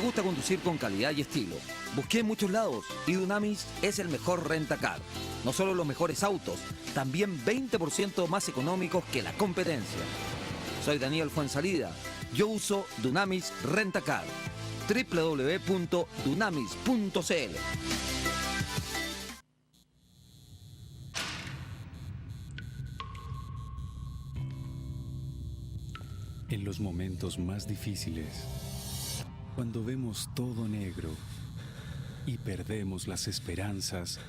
gusta conducir con calidad y estilo. Busqué en muchos lados y Dunamis es el mejor rentacar. No solo los mejores autos, también 20% más económicos que la competencia. Soy Daniel Fuensalida. Yo uso Dunamis Rentacar. www.dunamis.cl. En los momentos más difíciles, cuando vemos todo negro y perdemos las esperanzas,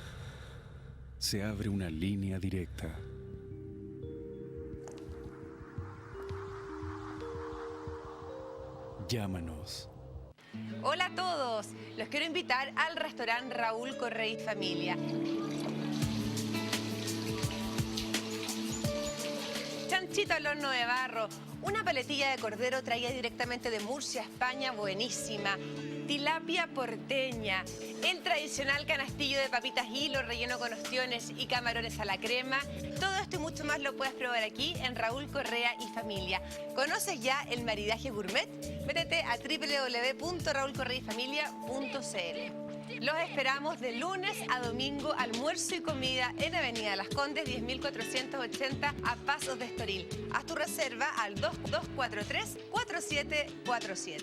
se abre una línea directa. Llámanos. Hola a todos, los quiero invitar al restaurante Raúl Correa y Familia. Chanchito al horno de barro, una paletilla de cordero traída directamente de Murcia, España, buenísima. Tilapia porteña, el tradicional canastillo de papitas hilo relleno con ostiones y camarones a la crema. Todo esto y mucho más lo puedes probar aquí en Raúl Correa y Familia. ¿Conoces ya el maridaje gourmet? Métete a www.raulcorreayfamilia.cl. Los esperamos de lunes a domingo, almuerzo y comida en Avenida Las Condes, 10.480 a Pasos de Estoril. Haz tu reserva al 2243-4747.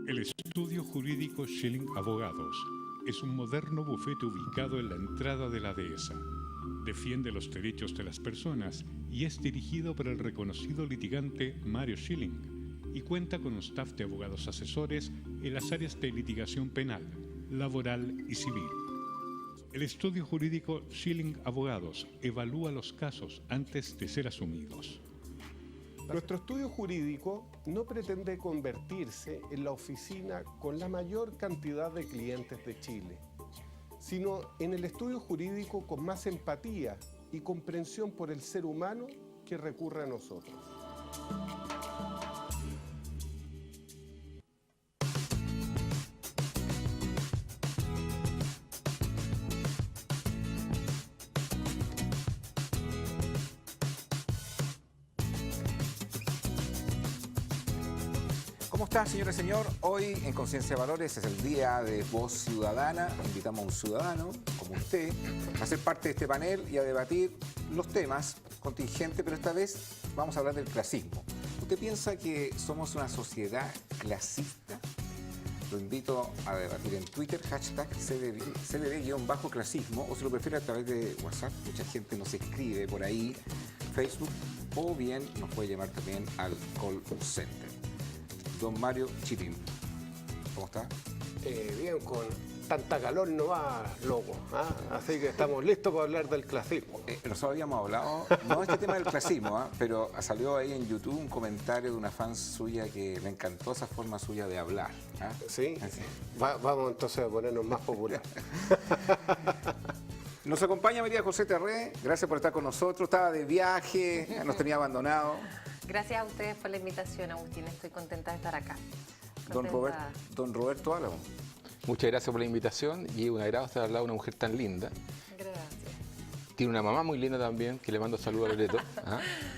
El Estudio Jurídico Schilling Abogados es un moderno bufete ubicado en la entrada de la dehesa. Defiende los derechos de las personas y es dirigido por el reconocido litigante Mario Schilling y cuenta con un staff de abogados asesores en las áreas de litigación penal, laboral y civil. El Estudio Jurídico Schilling Abogados evalúa los casos antes de ser asumidos. Nuestro estudio jurídico no pretende convertirse en la oficina con la mayor cantidad de clientes de Chile, sino en el estudio jurídico con más empatía y comprensión por el ser humano que recurre a nosotros. ¿Cómo está, señora y señor? Hoy en Conciencia de Valores es el día de Voz Ciudadana. Invitamos a un ciudadano como usted a ser parte de este panel y a debatir los temas contingentes, pero esta vez vamos a hablar del clasismo. ¿Usted piensa que somos una sociedad clasista? Lo invito a debatir en Twitter, hashtag CBD-clasismo, o si lo prefiere a través de WhatsApp. Mucha gente nos escribe por ahí, Facebook, o bien nos puede llamar también al call center. Don Mario Chilín, ¿cómo está? Bien, con tanta calor no va, loco, ¿ah? Así que estamos listos para hablar del clasismo. Nosotros habíamos hablado, no este tema del clasismo, pero salió ahí en YouTube un comentario de una fan suya que le encantó esa forma suya de hablar. ¿Sí? Vamos entonces a ponernos más populares. Nos acompaña María José Terré, gracias por estar con nosotros, estaba de viaje, nos tenía abandonado. Gracias a ustedes por la invitación, Agustín. Estoy contenta de estar acá. Don Roberto Álamo. Muchas gracias por la invitación y un agrado estar al lado de una mujer tan linda. Gracias. Tiene una mamá muy linda también, que le mando saludos a Loreto.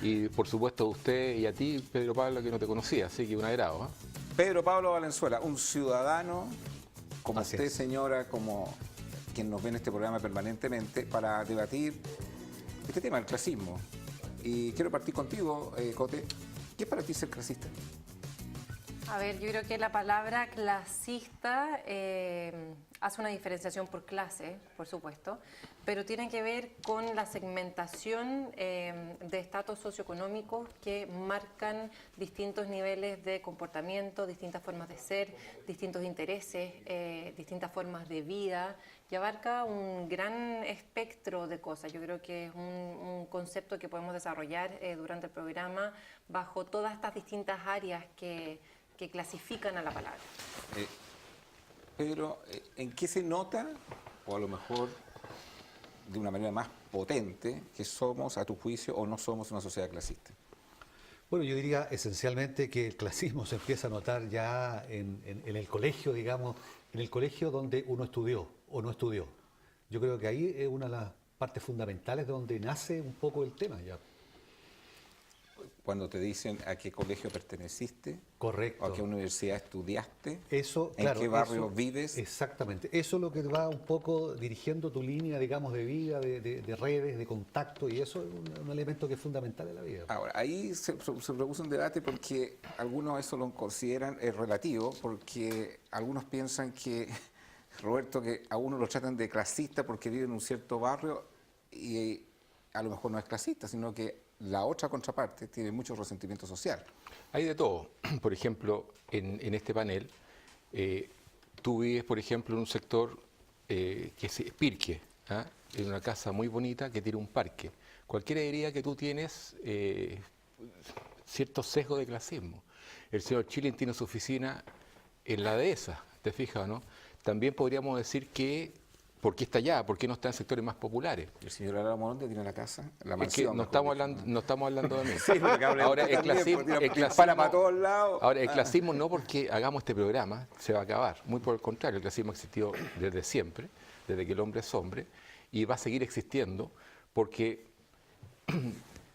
Y por supuesto a usted y a ti, Pedro Pablo, que no te conocía, así que un agrado. Pedro Pablo Valenzuela, un ciudadano como Así usted, es. señora, como quien nos ve en este programa permanentemente, para debatir este tema del clasismo. Y quiero partir contigo, Cote. ¿Qué es para ti ser clasista? A ver, yo creo que la palabra clasista hace una diferenciación por clase, por supuesto, pero tiene que ver con la segmentación de estatus socioeconómicos que marcan distintos niveles de comportamiento, distintas formas de ser, distintos intereses, distintas formas de vida, y abarca un gran espectro de cosas. Yo creo que es un concepto que podemos desarrollar durante el programa bajo todas estas distintas áreas que clasifican a la palabra. Pedro, ¿en qué se nota, o a lo mejor de una manera más potente, que somos, a tu juicio, o no somos una sociedad clasista? Bueno, yo diría esencialmente que el clasismo se empieza a notar ya en el colegio, digamos, en el colegio donde uno estudió o no estudió. Yo creo que ahí es una de las partes fundamentales de donde nace un poco el tema ya. cuando te dicen a qué colegio perteneciste, Correcto. o a qué universidad estudiaste, Eso, en claro, qué barrio eso, vives. Exactamente. Eso es lo que va un poco dirigiendo tu línea, digamos, de vida, de redes, de contacto, y eso es un elemento que es fundamental en la vida. Ahora, ahí se produce un debate porque algunos eso lo consideran relativo, porque algunos piensan que, Roberto, que a uno lo tratan de clasista porque vive en un cierto barrio y a lo mejor no es clasista, sino que la otra contraparte tiene mucho resentimiento social. Hay de todo. Por ejemplo, en este panel, tú vives, por ejemplo, en un sector que es Pirque, ¿ah? En una casa muy bonita que tiene un parque. Cualquiera diría que tú tienes cierto sesgo de clasismo. El señor Schilling tiene su oficina en la dehesa, ¿te fijas o no? También podríamos decir que, ¿por qué está allá? ¿Por qué no está en sectores más populares? El señor Álvaro ¿dónde tiene la casa? La Es mansión. que no estamos hablando de mí. Sí, porque Ahora, el clasismo, para todos lados. ahora, el clasismo no porque hagamos este programa se va a acabar. Muy por el contrario, el clasismo ha existido desde siempre, desde que el hombre es hombre, y va a seguir existiendo porque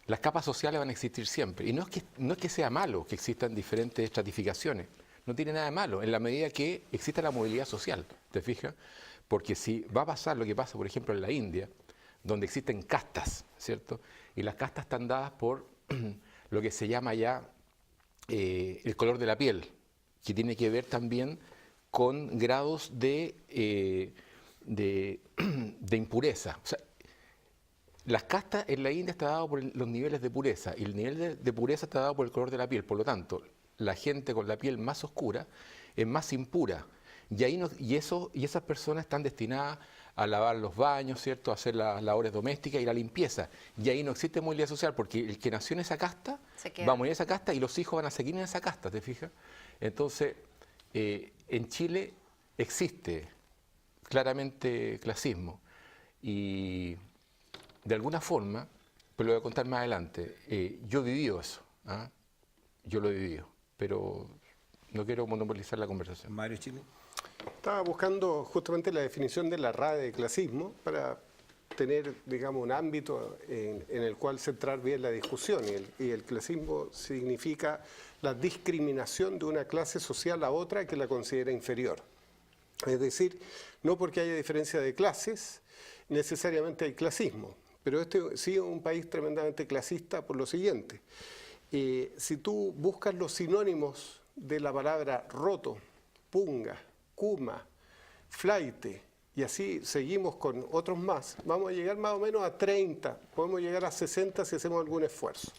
las capas sociales van a existir siempre. Y no es que sea malo que existan diferentes estratificaciones. No tiene nada de malo, en la medida que exista la movilidad social, ¿te fijas? Porque si va a pasar lo que pasa, por ejemplo, en la India, donde existen castas, ¿cierto? Y las castas están dadas por lo que se llama ya el color de la piel, que tiene que ver también con grados de impureza. O sea, las castas en la India está dado por los niveles de pureza, y el nivel de pureza está dado por el color de la piel. Por lo tanto, la gente con la piel más oscura es más impura. Y esas personas están destinadas a lavar los baños, ¿cierto? A hacer las labores domésticas y la limpieza. Y ahí no existe movilidad social porque el que nació en esa casta va a morir en esa casta y los hijos van a seguir en esa casta, ¿te fijas? Entonces, en Chile existe claramente clasismo y de alguna forma, pero lo voy a contar más adelante, yo he vivido eso, ¿ah? Yo lo he vivido, pero no quiero monopolizar la conversación. Mario Schilling. Estaba buscando justamente la definición de la RAE de clasismo para tener, digamos, un ámbito en el cual centrar bien la discusión. Y el clasismo significa la discriminación de una clase social a otra que la considera inferior. Es decir, no porque haya diferencia de clases, necesariamente hay clasismo. Pero este sí es un país tremendamente clasista por lo siguiente. Si tú buscas los sinónimos de la palabra roto, punga, kuma, flaite, y así seguimos con otros más, vamos a llegar más o menos a 30, podemos llegar a 60 si hacemos algún esfuerzo.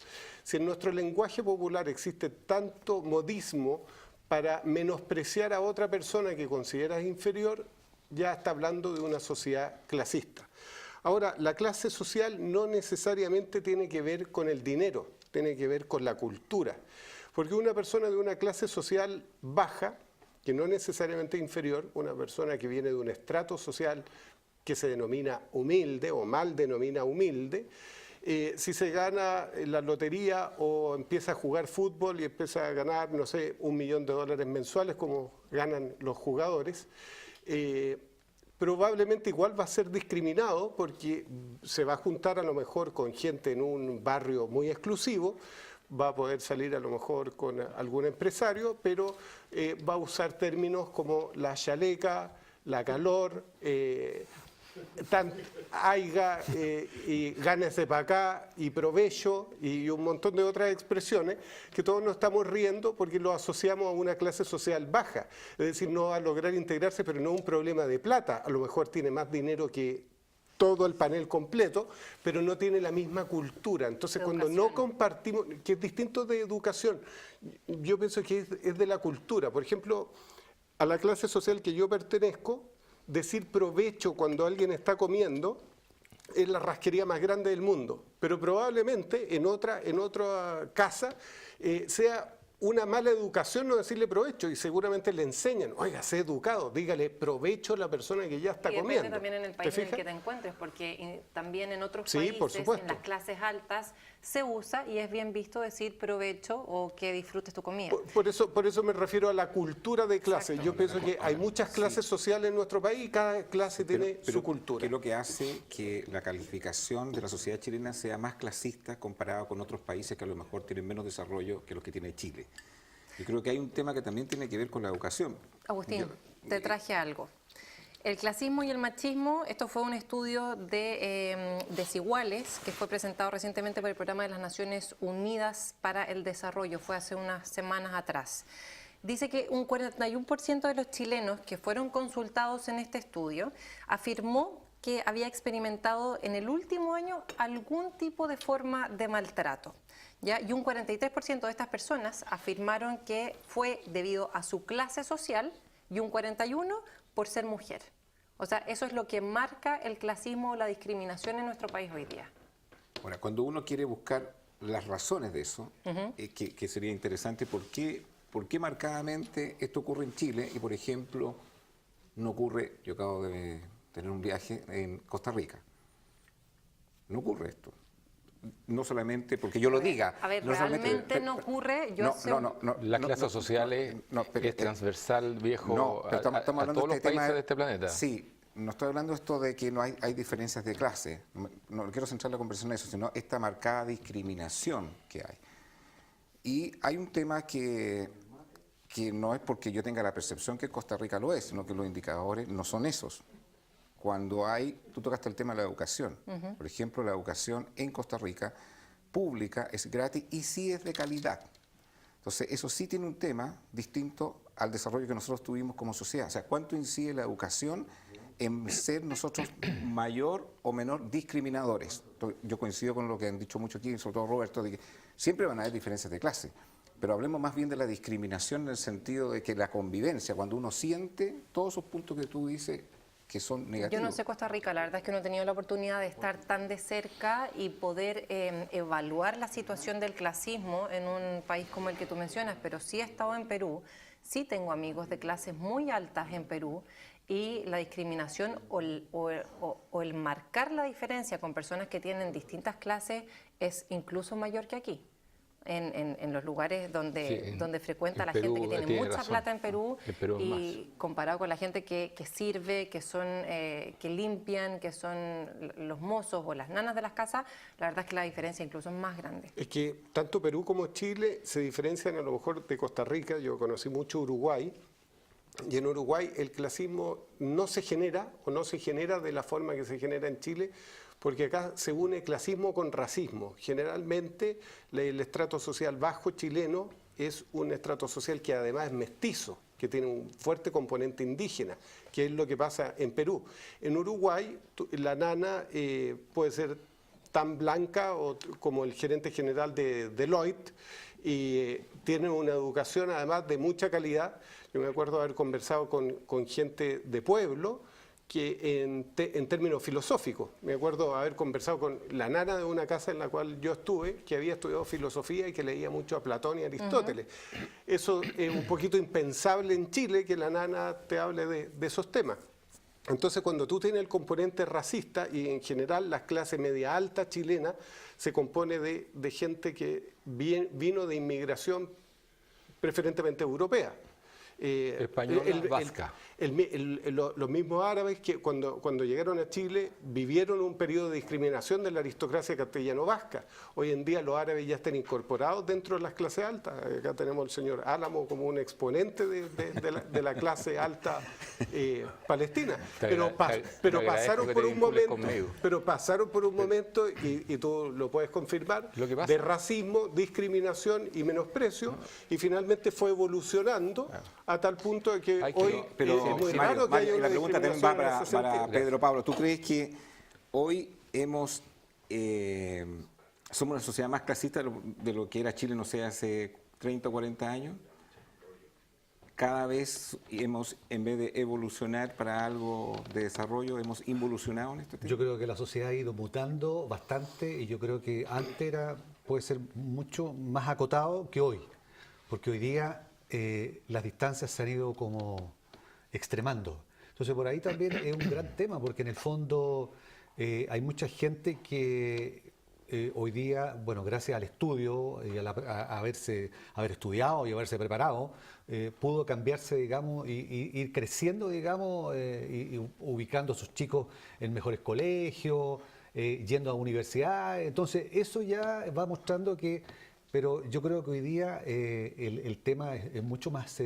Si en nuestro lenguaje popular existe tanto modismo para menospreciar a otra persona que consideras inferior, ya está hablando de una sociedad clasista. Ahora, la clase social no necesariamente tiene que ver con el dinero, tiene que ver con la cultura. Porque una persona de una clase social baja, que no necesariamente inferior, una persona que viene de un estrato social que se denomina humilde o mal denomina humilde, si se gana la lotería o empieza a jugar fútbol y empieza a ganar, no sé, $1 millón mensuales como ganan los jugadores, probablemente igual va a ser discriminado porque se va a juntar a lo mejor con gente en un barrio muy exclusivo, va a poder salir a lo mejor con algún empresario, pero va a usar términos como la chaleca, la calor, aiga, y gánese para acá, y provecho, y un montón de otras expresiones que todos nos estamos riendo porque lo asociamos a una clase social baja. Es decir, no va a lograr integrarse, pero no es un problema de plata. A lo mejor tiene más dinero que todo el panel completo, pero no tiene la misma cultura. Entonces, cuando no compartimos, que es distinto de educación, yo pienso que es de la cultura. Por ejemplo, a la clase social que yo pertenezco, decir provecho cuando alguien está comiendo es la rasquería más grande del mundo, pero probablemente en otra casa sea una mala educación no decirle provecho, y seguramente le enseñan, oiga, sé educado, dígale provecho a la persona que ya está y comiendo. depende también en el país en el que te encuentres, porque también en otros Sí, por países, supuesto. en las clases altas, se usa y es bien visto decir provecho o que disfrutes tu comida. Por eso me refiero a la cultura de clase. Exacto. Yo pienso que hay muchas clases sociales en nuestro país y cada clase tiene su cultura. ¿Qué es lo que hace que la calificación de la sociedad chilena sea más clasista comparado con otros países que a lo mejor tienen menos desarrollo que los que tiene Chile? Yo creo que hay un tema que también tiene que ver con la educación. Agustín, te traje algo. El clasismo y el machismo, esto fue un estudio de Desiguales que fue presentado recientemente por el Programa de las Naciones Unidas para el Desarrollo, fue hace unas semanas atrás. Dice que un 41% de los chilenos que fueron consultados en este estudio afirmó que había experimentado en el último año algún tipo de forma de maltrato, ¿ya? Y un 43% de estas personas afirmaron que fue debido a su clase social y un 41% por ser mujer. O sea, eso es lo que marca el clasismo o la discriminación en nuestro país hoy día. Ahora, cuando uno quiere buscar las razones de eso, que sería interesante, ¿por qué marcadamente esto ocurre en Chile y, por ejemplo, no ocurre, yo acabo de tener un viaje en Costa Rica? No ocurre esto. No solamente porque yo lo diga. A ver, no realmente no ocurre. La clase social es transversal, viejo, pero estamos a hablando todos los este tema países de este planeta. Sí, no estoy hablando esto de que no hay diferencias de clase. No quiero centrar la conversación en eso, sino esta marcada discriminación que hay. Y hay un tema que no es porque yo tenga la percepción que Costa Rica lo es, sino que los indicadores no son esos. Cuando tú tocaste el tema de la educación. Por ejemplo, la educación en Costa Rica pública es gratis y sí es de calidad. Entonces, eso sí tiene un tema distinto al desarrollo que nosotros tuvimos como sociedad. O sea, ¿cuánto incide la educación en ser nosotros mayor o menor discriminadores? Yo coincido con lo que han dicho mucho aquí, sobre todo Roberto, de que siempre van a haber diferencias de clase. Pero hablemos más bien de la discriminación en el sentido de que la convivencia, cuando uno siente todos esos puntos que tú dices, que son negativos. Yo no sé Costa Rica, la verdad es que no he tenido la oportunidad de estar tan de cerca y poder evaluar la situación del clasismo en un país como el que tú mencionas, pero sí he estado en Perú, sí tengo amigos de clases muy altas en Perú y la discriminación o el marcar la diferencia con personas que tienen distintas clases es incluso mayor que aquí. En los lugares donde frecuenta la gente que tiene mucha plata en Perú y comparado con la gente que sirve, que limpian, que son los mozos o las nanas de las casas, la verdad es que la diferencia incluso es más grande. Es que tanto Perú como Chile se diferencian a lo mejor de Costa Rica. Yo conocí mucho Uruguay y en Uruguay el clasismo no se genera de la forma que se genera en Chile, porque acá se une clasismo con racismo. Generalmente el estrato social bajo chileno es un estrato social que además es mestizo, que tiene un fuerte componente indígena, que es lo que pasa en Perú. En Uruguay la nana puede ser tan blanca como el gerente general de Deloitte y tiene una educación además de mucha calidad. Yo me acuerdo haber conversado con gente de pueblo, que en términos filosóficos, me acuerdo haber conversado con la nana de una casa en la cual yo estuve, que había estudiado filosofía y que leía mucho a Platón y a Aristóteles. Eso es un poquito impensable en Chile, que la nana te hable de esos temas. Entonces, cuando tú tienes el componente racista, y en general la clase media alta chilena se compone de gente que vino de inmigración preferentemente europea. Española, vasca. Los mismos árabes que cuando llegaron a Chile vivieron un periodo de discriminación de la aristocracia castellano-vasca. Hoy en día los árabes ya están incorporados dentro de las clases altas. Acá tenemos al señor Álamo como un exponente de la clase alta palestina. Pero pasaron por un momento, y tú lo puedes confirmar, de racismo, discriminación y menosprecio, y finalmente fue evolucionando a tal punto de que hoy es muy raro que haya una la pregunta también va discriminación para en ese sentido. Pedro Pablo. ¿Tú crees que hoy somos una sociedad más clasista de lo que era Chile, no sé, hace 30 o 40 años? Cada vez en vez de evolucionar para algo de desarrollo, hemos involucionado en este tema. Yo creo que la sociedad ha ido mutando bastante y yo creo que antes puede ser mucho más acotado que hoy. porque hoy día las distancias se han ido como extremando. Entonces por ahí también es un gran tema, porque en el fondo hay mucha gente que hoy día, bueno, gracias al estudio y a haber estudiado y haberse preparado, pudo cambiarse, digamos, y ir creciendo, digamos, y ubicando a sus chicos en mejores colegios, yendo a universidades. Entonces eso ya va mostrando que, pero yo creo que hoy día el tema es mucho más...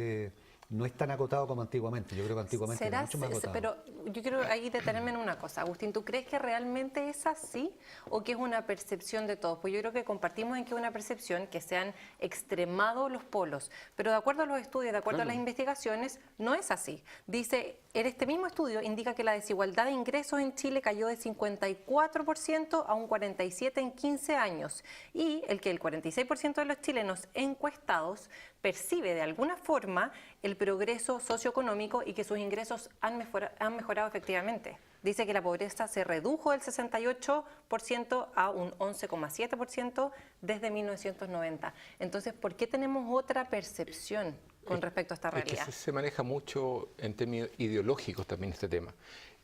no es tan acotado como antiguamente. Yo creo que antiguamente era mucho más acotado. Pero yo quiero ahí detenerme en una cosa. Agustín, ¿tú crees que realmente es así o que es una percepción de todos? Pues yo creo que compartimos en que es una percepción, que se han extremado los polos. Pero de acuerdo a los estudios, de acuerdo a las investigaciones, no es así. Dice, en este mismo estudio indica que la desigualdad de ingresos en Chile cayó de 54% a un 47% en 15 años. Y el 46% de los chilenos encuestados percibe de alguna forma el progreso socioeconómico y que sus ingresos han mejorado efectivamente. Dice que la pobreza se redujo del 68% a un 11,7% desde 1990. Entonces, ¿por qué tenemos otra percepción con respecto a esta realidad? Es que se maneja mucho en términos ideológicos también este tema.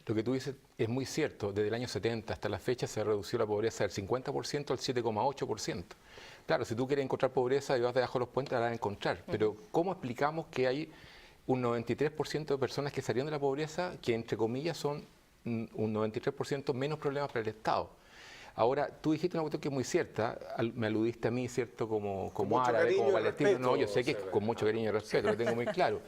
Lo que tú dices es muy cierto. Desde el año 70 hasta la fecha se redució la pobreza del 50% al 7,8%. Claro, si tú quieres encontrar pobreza y vas debajo de los puentes, la vas a encontrar. Pero ¿cómo explicamos que hay un 93% de personas que salieron de la pobreza, que entre comillas son un 93% menos problemas para el Estado? Ahora, tú dijiste una cuestión que es muy cierta, me aludiste a mí, ¿cierto? Como árabe, como palestino. No, yo sé que es con mucho cariño y respeto, lo tengo muy claro.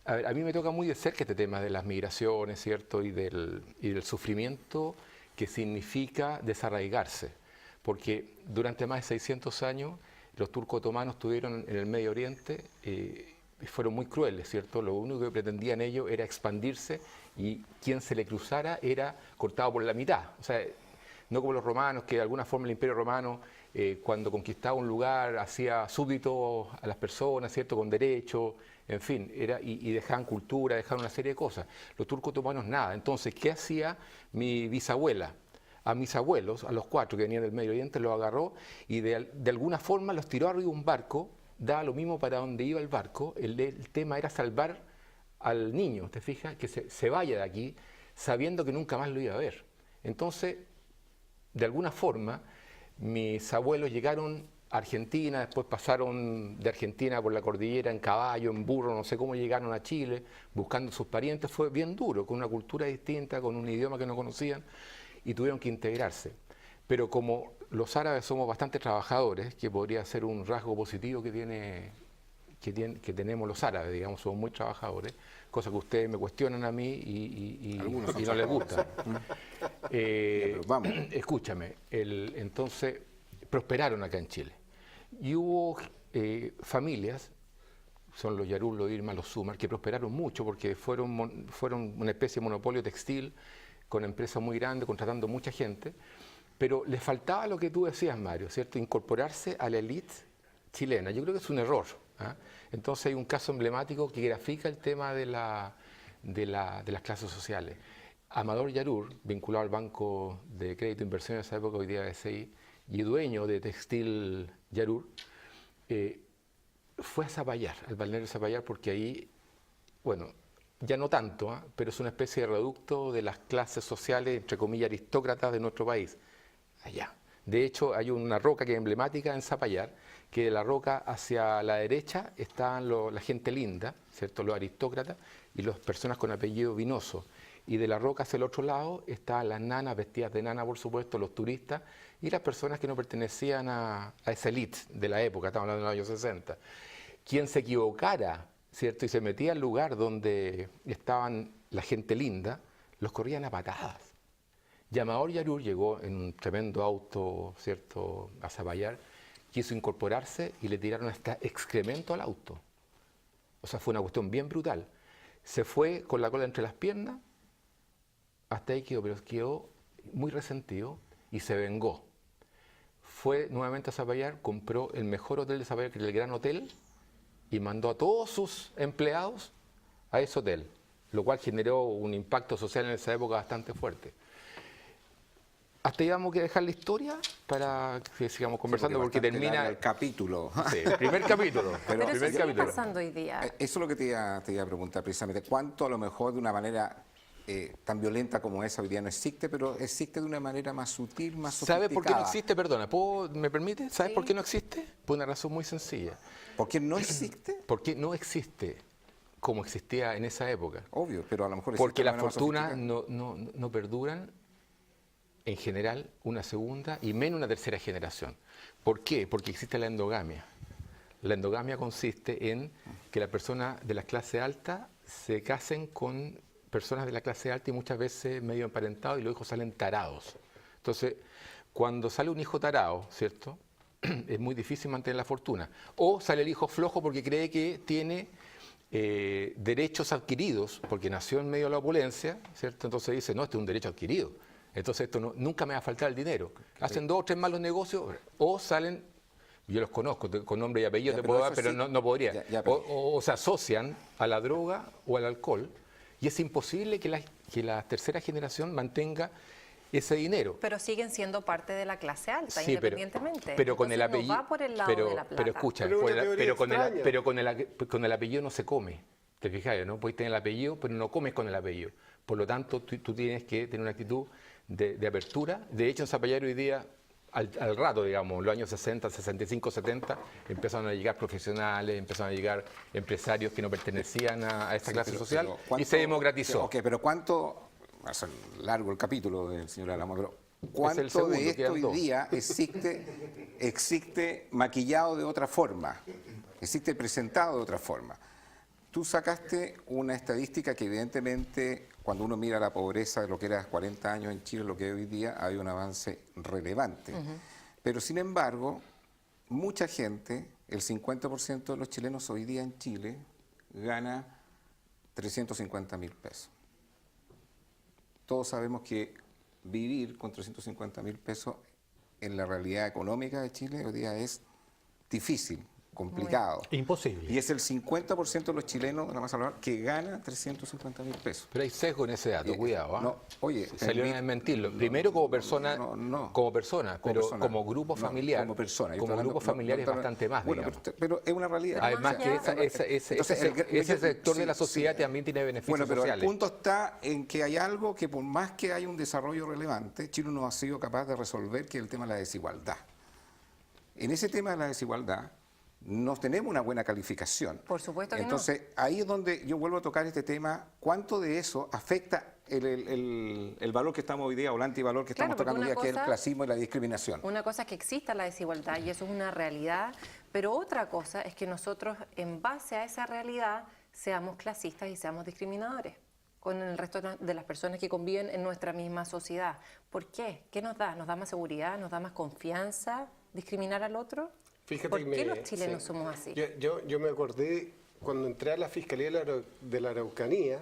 A mí me toca muy de cerca este tema de las migraciones, ¿cierto? Y del sufrimiento que significa desarraigarse. Porque durante más de 600 años los turcos otomanos tuvieron en el Medio Oriente, fueron muy crueles, ¿cierto? Lo único que pretendían ellos era expandirse y quien se le cruzara era cortado por la mitad. O sea, no como los romanos, que de alguna forma el Imperio Romano, cuando conquistaba un lugar, hacía súbditos a las personas, ¿cierto? Con derechos, en fin, y dejaban cultura, dejaban una serie de cosas. Los turcos otomanos nada. Entonces, ¿qué hacía mi bisabuela? A mis abuelos, a los 4 que venían del Medio Oriente, los agarró y de alguna forma los tiró arriba de un barco, daba lo mismo para donde iba el barco, el tema era salvar al niño, ¿te fijas? Que se vaya de aquí sabiendo que nunca más lo iba a ver. Entonces, de alguna forma, mis abuelos llegaron a Argentina, después pasaron de Argentina por la cordillera en caballo, en burro, no sé cómo llegaron a Chile, buscando sus parientes. Fue bien duro, con una cultura distinta, con un idioma que no conocían, y tuvieron que integrarse. Pero como los árabes somos bastante trabajadores, que podría ser un rasgo positivo que tenemos los árabes, digamos, somos muy trabajadores, cosa que ustedes me cuestionan a mí y no les gusta. Escúchame, entonces prosperaron acá en Chile. Y hubo familias, son los Yarur, los Irma, los Sumar, que prosperaron mucho porque fueron una especie de monopolio textil, con empresas muy grandes, contratando mucha gente, pero les faltaba lo que tú decías, Mario, ¿cierto? Incorporarse a la élite chilena. Yo creo que es un error. Entonces hay un caso emblemático que grafica el tema de las clases sociales. Amador Yarur, vinculado al Banco de Crédito e Inversión de esa época, hoy día BCI, y dueño de Textil Yarur, fue a Zapallar, al balneario de Zapallar, porque ahí, bueno, ya no tanto, pero es una especie de reducto de las clases sociales, entre comillas, aristócratas de nuestro país, allá. De hecho, hay una roca que es emblemática en Zapallar, que de la roca hacia la derecha están la gente linda, ¿cierto? Los aristócratas y las personas con apellido Vinoso. Y de la roca hacia el otro lado están las nanas, vestidas de nana, por supuesto, los turistas, y las personas que no pertenecían a esa élite de la época, estamos hablando de los años 60. Quien se equivocara, ¿cierto? Y se metía al lugar donde estaban la gente linda, los corrían a patadas. Y Amador Yarur llegó en un tremendo auto, ¿cierto?, a Zapallar, quiso incorporarse y le tiraron hasta excremento al auto. O sea, fue una cuestión bien brutal. Se fue con la cola entre las piernas, hasta ahí quedó, pero quedó muy resentido y se vengó. Fue nuevamente a Zapallar, compró el mejor hotel de Zapallar, que era el Gran Hotel, y mandó a todos sus empleados a ese hotel, lo cual generó un impacto social en esa época bastante fuerte. hasta ahí vamos a dejar la historia para que sigamos conversando, porque bastante termina largo el capítulo. Sí, el primer capítulo. Pero primer eso sigue capítulo. pasando hoy día. Eso es lo que te iba a preguntar precisamente. ¿Cuánto a lo mejor de una manera tan violenta como esa hoy día no existe, pero existe de una manera más sutil, más sofisticada? ¿Sabe por qué no existe? Perdona, ¿me permite? ¿Sabes Sí. por qué no existe? Por una razón muy sencilla. ¿Por qué no existe? Porque no existe como existía en esa época. Obvio, pero a lo mejor existe Porque de las manera más fortunas sofisticada. no perduran en general una segunda y menos una tercera generación. ¿Por qué? Porque existe la endogamia. La endogamia consiste en que las personas de la clase alta se casen con personas de la clase alta y muchas veces medio emparentados y los hijos salen tarados. Entonces, cuando sale un hijo tarado, ¿cierto? Es muy difícil mantener la fortuna. O sale el hijo flojo porque cree que tiene derechos adquiridos, porque nació en medio de la opulencia, ¿cierto? Entonces dice, no, este es un derecho adquirido. Entonces esto nunca me va a faltar el dinero. Hacen 2 o 3 malos negocios o salen, yo los conozco, con nombre y apellido Ya, te pero puedo dar, eso pero sí. no podría. Ya, pero- O se asocian a la droga o al alcohol y es imposible que la tercera generación mantenga ese dinero. Pero siguen siendo parte de la clase alta, Sí, independientemente. pero con el Entonces, apellido. no va por el lado pero, de la plata. pero escucha, Pero una teoría extraña. pero con el apellido no se come. ¿Te fijas? ¿No? Puedes tener el apellido, pero no comes con el apellido. Por lo tanto, tú tienes que tener una actitud de apertura. De hecho, en Zapallar hoy día, al rato, digamos, los años 60, 65, 70, empezaron a llegar profesionales, empezaron a llegar empresarios que no pertenecían a esta Sí, clase pero social y ¿cuánto- se democratizó. Ok, pero ¿cuánto? Va a ser largo el capítulo del señor Álamo, pero ¿cuánto segundo, de esto quedan hoy 2. día existe maquillado de otra forma? Existe presentado de otra forma. Tú sacaste una estadística que evidentemente, cuando uno mira la pobreza de lo que era hace 40 años en Chile, lo que es hoy día, hay un avance relevante. Pero sin embargo, mucha gente, el 50% de los chilenos hoy día en Chile, gana 350.000 pesos. Todos sabemos que vivir con 350.000 pesos en la realidad económica de Chile hoy día es difícil, complicado. Imposible. Y es el 50% de los chilenos de la masa laboral que gana 350.000 pesos. Pero hay sesgo en ese dato, cuidado. ¿ah? No, oye, Salieron a desmentirlo. Primero como persona, No. como persona, pero persona. como grupo No, familiar. como persona. Yo Como estoy grupo hablando- familiar es no, bastante más, bueno, digamos. pero es una realidad. Además que ese sector de la sociedad también tiene beneficios Bueno, pero sociales. el punto está en que hay algo que por más que haya un desarrollo relevante, Chile no ha sido capaz de resolver, que es el tema de la desigualdad. En ese tema de la desigualdad no tenemos una buena calificación. Por supuesto que no. Entonces, ahí es donde yo vuelvo a tocar este tema, ¿cuánto de eso afecta el valor que estamos hoy día o el antivalor que Claro, estamos tocando hoy porque día, que es una el cosa- clasismo y la discriminación? Una cosa es que exista la desigualdad y eso es una realidad, pero otra cosa es que nosotros, en base a esa realidad, seamos clasistas y seamos discriminadores con el resto de las personas que conviven en nuestra misma sociedad. ¿Por qué? ¿Qué nos da? ¿Nos da más seguridad? ¿Nos da más confianza discriminar al otro? Fíjate ¿Por que qué los chilenos somos así? Yo me acordé cuando entré a la Fiscalía de la Araucanía,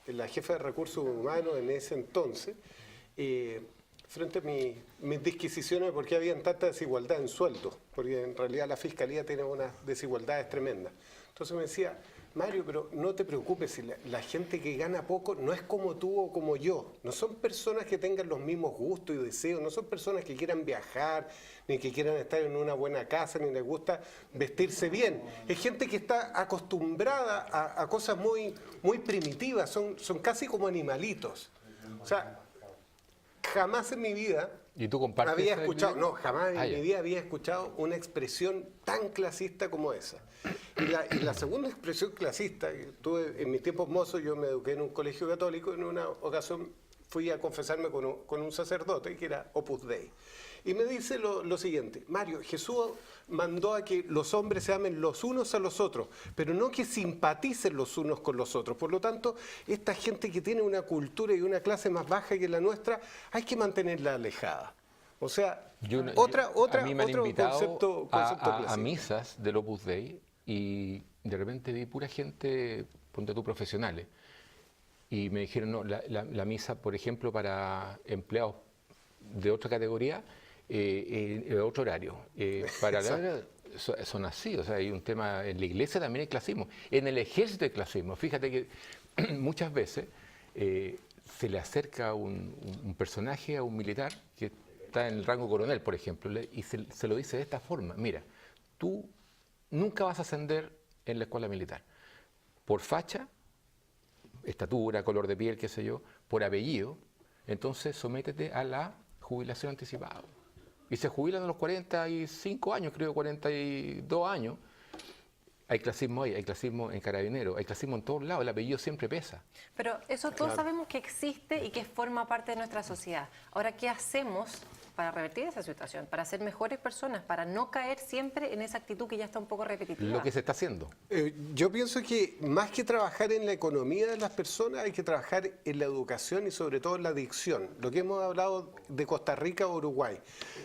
la jefa de Recursos Humanos en ese entonces, frente a mis disquisiciones de por qué había tanta desigualdad en sueldos, porque en realidad la Fiscalía tiene unas desigualdades tremendas. Entonces me decía, Mario, pero no te preocupes, si la gente que gana poco no es como tú o como yo, no son personas que tengan los mismos gustos y deseos, no son personas que quieran viajar, ni que quieran estar en una buena casa, ni les gusta vestirse bien. Es gente que está acostumbrada a cosas muy, muy primitivas, son casi como animalitos. O sea, jamás en mi vida ¿Y tú compartes había esa escuchado, idea? no, jamás en Ah, ya. mi vida había escuchado una expresión tan clasista como esa. Y la segunda expresión clasista, que tuve en mis tiempos mozos, yo me eduqué en un colegio católico, en una ocasión fui a confesarme con un sacerdote que era Opus Dei. Y me dice lo siguiente, Mario, Jesús mandó a que los hombres se amen los unos a los otros, pero no que simpaticen los unos con los otros. Por lo tanto, esta gente que tiene una cultura y una clase más baja que la nuestra, hay que mantenerla alejada. O sea, a mí me han otro invitado concepto a clásico. misas del Opus Dei y de repente vi pura gente, ponte tú, profesionales. Y me dijeron, no, la misa, por ejemplo, para empleados de otra categoría, otro horario. Son así, o sea, hay un tema, en la iglesia también hay clasismo, en el ejército hay clasismo. Fíjate que muchas veces se le acerca un personaje a un militar que está en el rango coronel, por ejemplo, y se lo dice de esta forma: mira, tú nunca vas a ascender en la escuela militar por facha, estatura, color de piel, qué sé yo, por apellido, entonces sométete a la jubilación anticipada. Y se jubilan a los 45 años, creo, 42 años. Hay clasismo ahí, hay clasismo en Carabineros, hay clasismo en todos lados, el apellido siempre pesa. Pero eso todos sabemos que existe y que forma parte de nuestra sociedad. Ahora, ¿qué hacemos para revertir esa situación? Para ser mejores personas, para no caer siempre en esa actitud que ya está un poco repetitiva. Lo que se está haciendo. Yo pienso que más que trabajar en la economía de las personas, hay que trabajar en la educación y sobre todo en la adicción. Lo que hemos hablado de Costa Rica o Uruguay.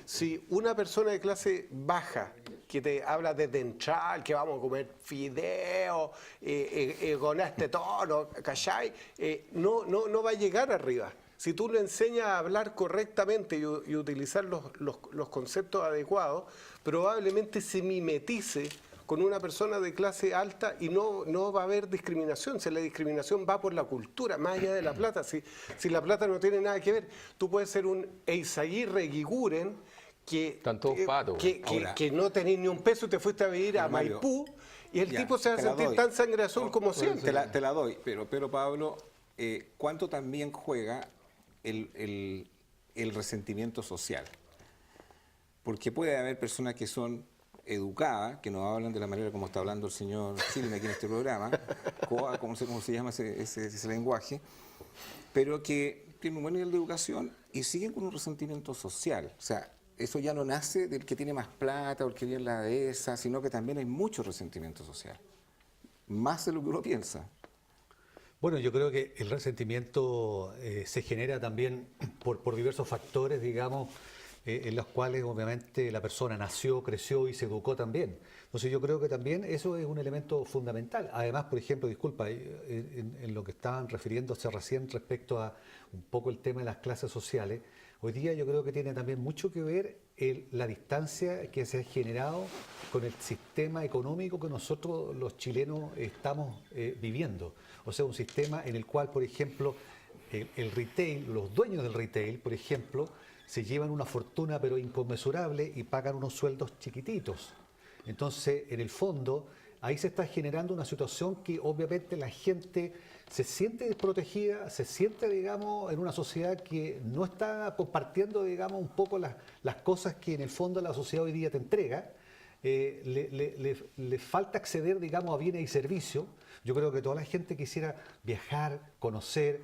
Si una persona de clase baja que te habla de entrar, que vamos a comer fideos con este tono, ¿cachai? No va a llegar arriba. Si tú le enseñas a hablar correctamente y utilizar los conceptos adecuados, probablemente se mimetice con una persona de clase alta y no va a haber discriminación. Si la discriminación va por la cultura, más allá de la plata. Si la plata no tiene nada que ver, tú puedes ser un Eizaguirre Guiguren que no tenés ni un peso y te fuiste a vivir a Maipú y el tipo se va a sentir tan sangre azul como siempre. Te la doy, pero Pablo, ¿cuánto también juega el resentimiento social? Porque puede haber personas que son educadas, que no hablan de la manera como está hablando el señor Schilling aquí en este programa, ¿cómo se llama ese lenguaje? Pero que tienen un buen nivel de educación y siguen con un resentimiento social. O sea, eso ya no nace del que tiene más plata o el que viene la dehesa, sino que también hay mucho resentimiento social. Más de lo que uno piensa. Bueno, yo creo que el resentimiento se genera también por diversos factores, digamos, en los cuales obviamente la persona nació, creció y se educó también. Entonces yo creo que también eso es un elemento fundamental. Además, por ejemplo, disculpa, en lo que estaban refiriéndose recién respecto a un poco el tema de las clases sociales, hoy día yo creo que tiene también mucho que ver la distancia que se ha generado con el sistema económico que nosotros los chilenos estamos viviendo. O sea, un sistema en el cual, por ejemplo, el retail, los dueños del retail, por ejemplo, se llevan una fortuna pero inconmensurable y pagan unos sueldos chiquititos. Entonces, en el fondo, ahí se está generando una situación que obviamente la gente se siente desprotegida, se siente, digamos, en una sociedad que no está compartiendo, digamos, un poco las cosas que en el fondo la sociedad hoy día te entrega. Le falta acceder, digamos, a bienes y servicios. Yo creo que toda la gente quisiera viajar, conocer,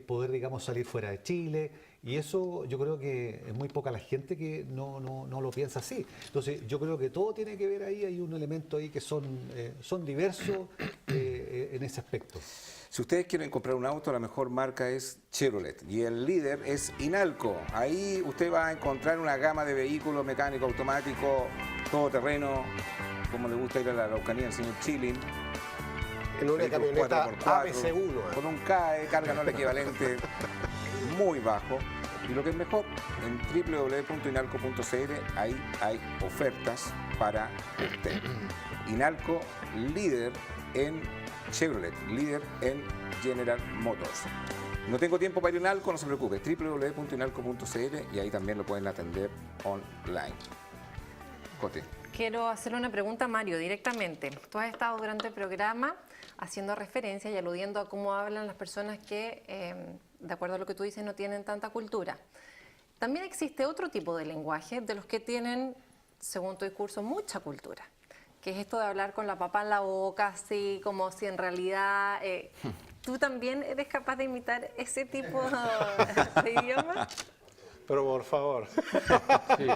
poder, digamos, salir fuera de Chile, y eso yo creo que es muy poca la gente que no lo piensa así. Entonces yo creo que todo tiene que ver ahí, hay un elemento ahí que son diversos en ese aspecto. Si ustedes quieren comprar un auto, la mejor marca es Chevrolet y el líder es Inalco. Ahí usted va a encontrar una gama de vehículos mecánicos, automáticos, todoterreno, como le gusta ir a la Araucanía al señor Schilling. En una camioneta ABC1. Con un CAE, carga no equivalente muy bajo. Y lo que es mejor, en www.inalco.cl ahí hay ofertas para usted. Inalco, líder en Chevrolet, líder en General Motors. No tengo tiempo para ir a Inalco, no se preocupe, www.inalco.cl y ahí también lo pueden atender online. Cote. Quiero hacerle una pregunta a Mario directamente. Tú has estado durante el programa haciendo referencia y aludiendo a cómo hablan las personas que, de acuerdo a lo que tú dices, no tienen tanta cultura. También existe otro tipo de lenguaje de los que tienen, según tu discurso, mucha cultura, que es esto de hablar con la papa en la boca, así como si en realidad... ¿Tú también eres capaz de imitar ese tipo de idioma? Pero por favor. Sí,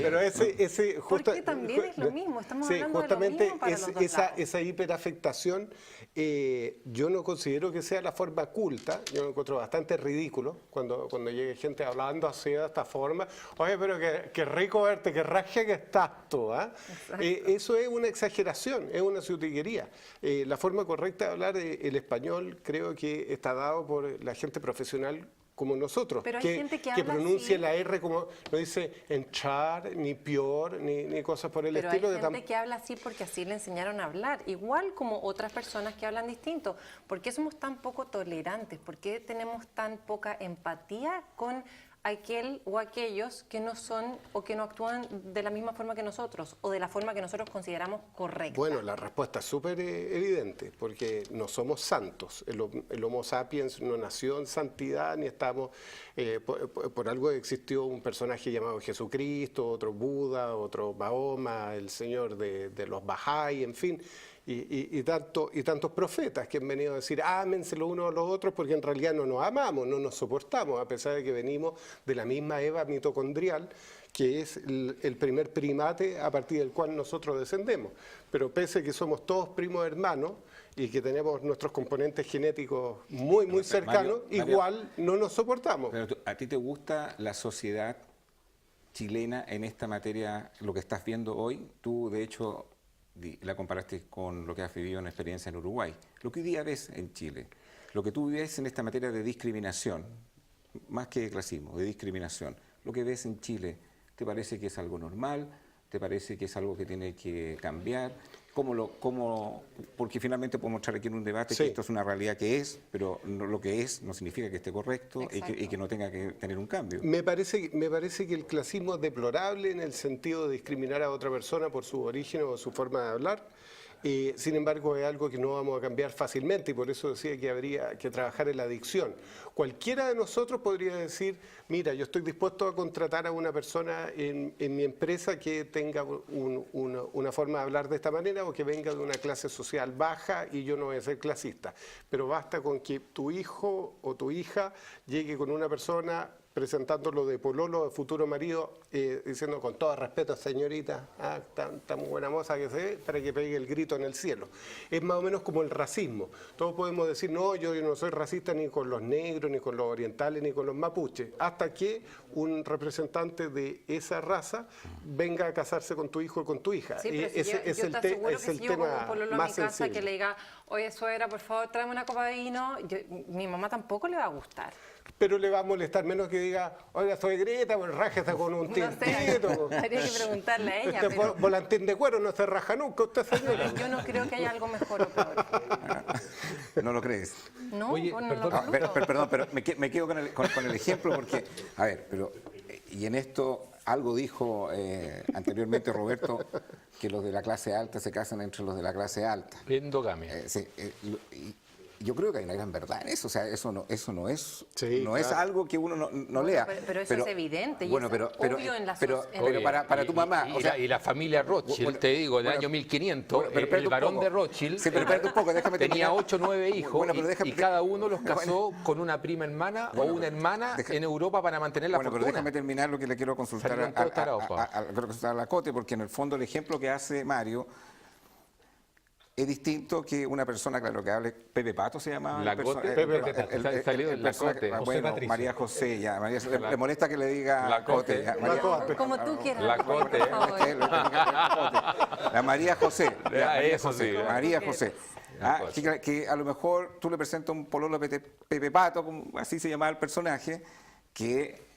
pero ese porque también es lo mismo, estamos hablando justamente de lo mismo para los dos lados. esa hiperafectación, yo no considero que sea la forma culta, yo lo encuentro bastante ridículo cuando llegue gente hablando así de esta forma. Oye, pero qué rico verte, qué raja que estás tú, ¿ah? Eso es una exageración, es una sutiguería. La forma correcta de hablar el español creo que está dado por la gente profesional como nosotros, pero hay gente que pronuncia así. la R como no dice entrar, ni peor, ni cosas por el estilo. Pero hay gente que habla así porque así le enseñaron a hablar, igual como otras personas que hablan distinto. ¿Por qué somos tan poco tolerantes? ¿Por qué tenemos tan poca empatía con aquel o aquellos que no son o que no actúan de la misma forma que nosotros o de la forma que nosotros consideramos correcta? Bueno, la respuesta es súper evidente, porque no somos santos. El Homo sapiens no nació en santidad, ni estamos... por algo existió un personaje llamado Jesucristo, otro Buda, otro Mahoma, el señor de los Bahá'í, en fin... Y tantos profetas que han venido a decir ámense los unos a los otros, porque en realidad no nos amamos, no nos soportamos, a pesar de que venimos de la misma Eva mitocondrial, que es el primer primate a partir del cual nosotros descendemos. Pero pese a que somos todos primos hermanos y que tenemos nuestros componentes genéticos muy cercanos, igual no nos soportamos. Pero ¿a ti te gusta la sociedad chilena en esta materia, lo que estás viendo hoy? Tú, de hecho... la comparaste con lo que has vivido en experiencia en Uruguay. Lo que hoy día ves en Chile, lo que tú ves en esta materia de discriminación, más que de clasismo, de discriminación, lo que ves en Chile, ¿te parece que es algo normal? ¿Te parece que es algo que tiene que cambiar? Porque finalmente podemos mostrar aquí en un debate que esto es una realidad que es, pero lo que es no significa que esté correcto y que no tenga que tener un cambio. Me parece que el clasismo es deplorable en el sentido de discriminar a otra persona por su origen o su forma de hablar. Sin embargo, es algo que no vamos a cambiar fácilmente y por eso decía que habría que trabajar en la adicción. Cualquiera de nosotros podría decir, mira, yo estoy dispuesto a contratar a una persona en mi empresa que tenga una forma de hablar de esta manera o que venga de una clase social baja y yo no voy a ser clasista. Pero basta con que tu hijo o tu hija llegue con una persona presentándolo de pololo, de futuro marido, diciendo con todo respeto, señorita, tan buena moza que se ve, para que pegue el grito en el cielo. Es más o menos como el racismo. Todos podemos decir, no, yo no soy racista ni con los negros, ni con los orientales, ni con los mapuches, hasta que un representante de esa raza venga a casarse con tu hijo o con tu hija. Sí, pero es el tema con un pololo más a mi casa sensible. que le diga, oye, suegra, por favor, tráeme una copa de vino, mi mamá tampoco le va a gustar. Pero le va a molestar menos que diga, oiga, soy Greta, pues rájese con un tintito. Habría que preguntarle a ella. Pero... volantín de cuero no se raja nunca, usted señora. Yo no creo que haya algo mejor o peor. ¿No lo crees? No, Oye, no perdón, lo absoluto. Perdón, pero me quedo con el ejemplo porque, a ver, pero, y en esto algo dijo anteriormente Roberto, que los de la clase alta se casan entre los de la clase alta. Endogamia. Sí, yo creo que hay una gran verdad en eso, o sea, eso no es claro. algo que uno no lea. Pero eso es evidente y bueno, es pero obvio en la pero sociedad. para tu mamá, Y, y la familia Rothschild, te digo, del año 1500, el varón de Rothschild espérate un poco, déjame tenía terminar. 8 o 9 hijos Bueno, pero déjame- y cada uno los casó con una prima hermana o una hermana en Europa para mantener la Bueno, pero fortuna. déjame terminar lo que le quiero consultar Salieron todos tarados, pa. a la Cote, porque en el fondo el ejemplo que hace Mario es distinto que una persona, claro, que hable, Pepe Pato se llamaba. La el perso- Cote, el- Pepe el- Pato, el- el- salió el en la personaje- Cote. ah, José bueno, Patricio. María José, ya. Le molesta que le diga La Cote. ya, Como tú quieras. La Cote. por favor. La María José. Ya, María eso José. sí, María José. La Cote. Que a lo mejor tú le presentas un pololo a Pepe Pato, como así se llamaba el personaje, que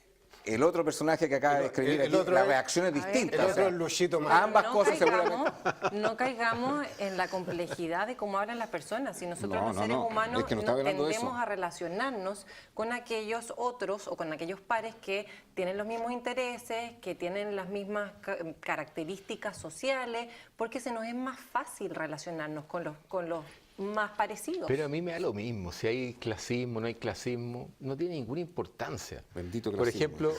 el otro personaje que acaba de escribir el aquí, otro la es- reacción es ver, distinta. El o otro sea, es Luchito Más. ambas cosas seguramente. No caigamos en la complejidad de cómo hablan las personas. Si nosotros los seres no. humanos Es que no está hablando de tendemos eso. a relacionarnos con aquellos otros o con aquellos pares que tienen los mismos intereses, que tienen las mismas características sociales, porque se nos es más fácil relacionarnos con los más parecidos. Pero a mí me da lo mismo, si hay clasismo, no hay clasismo, no tiene ninguna importancia. Bendito Por clasismo. ejemplo,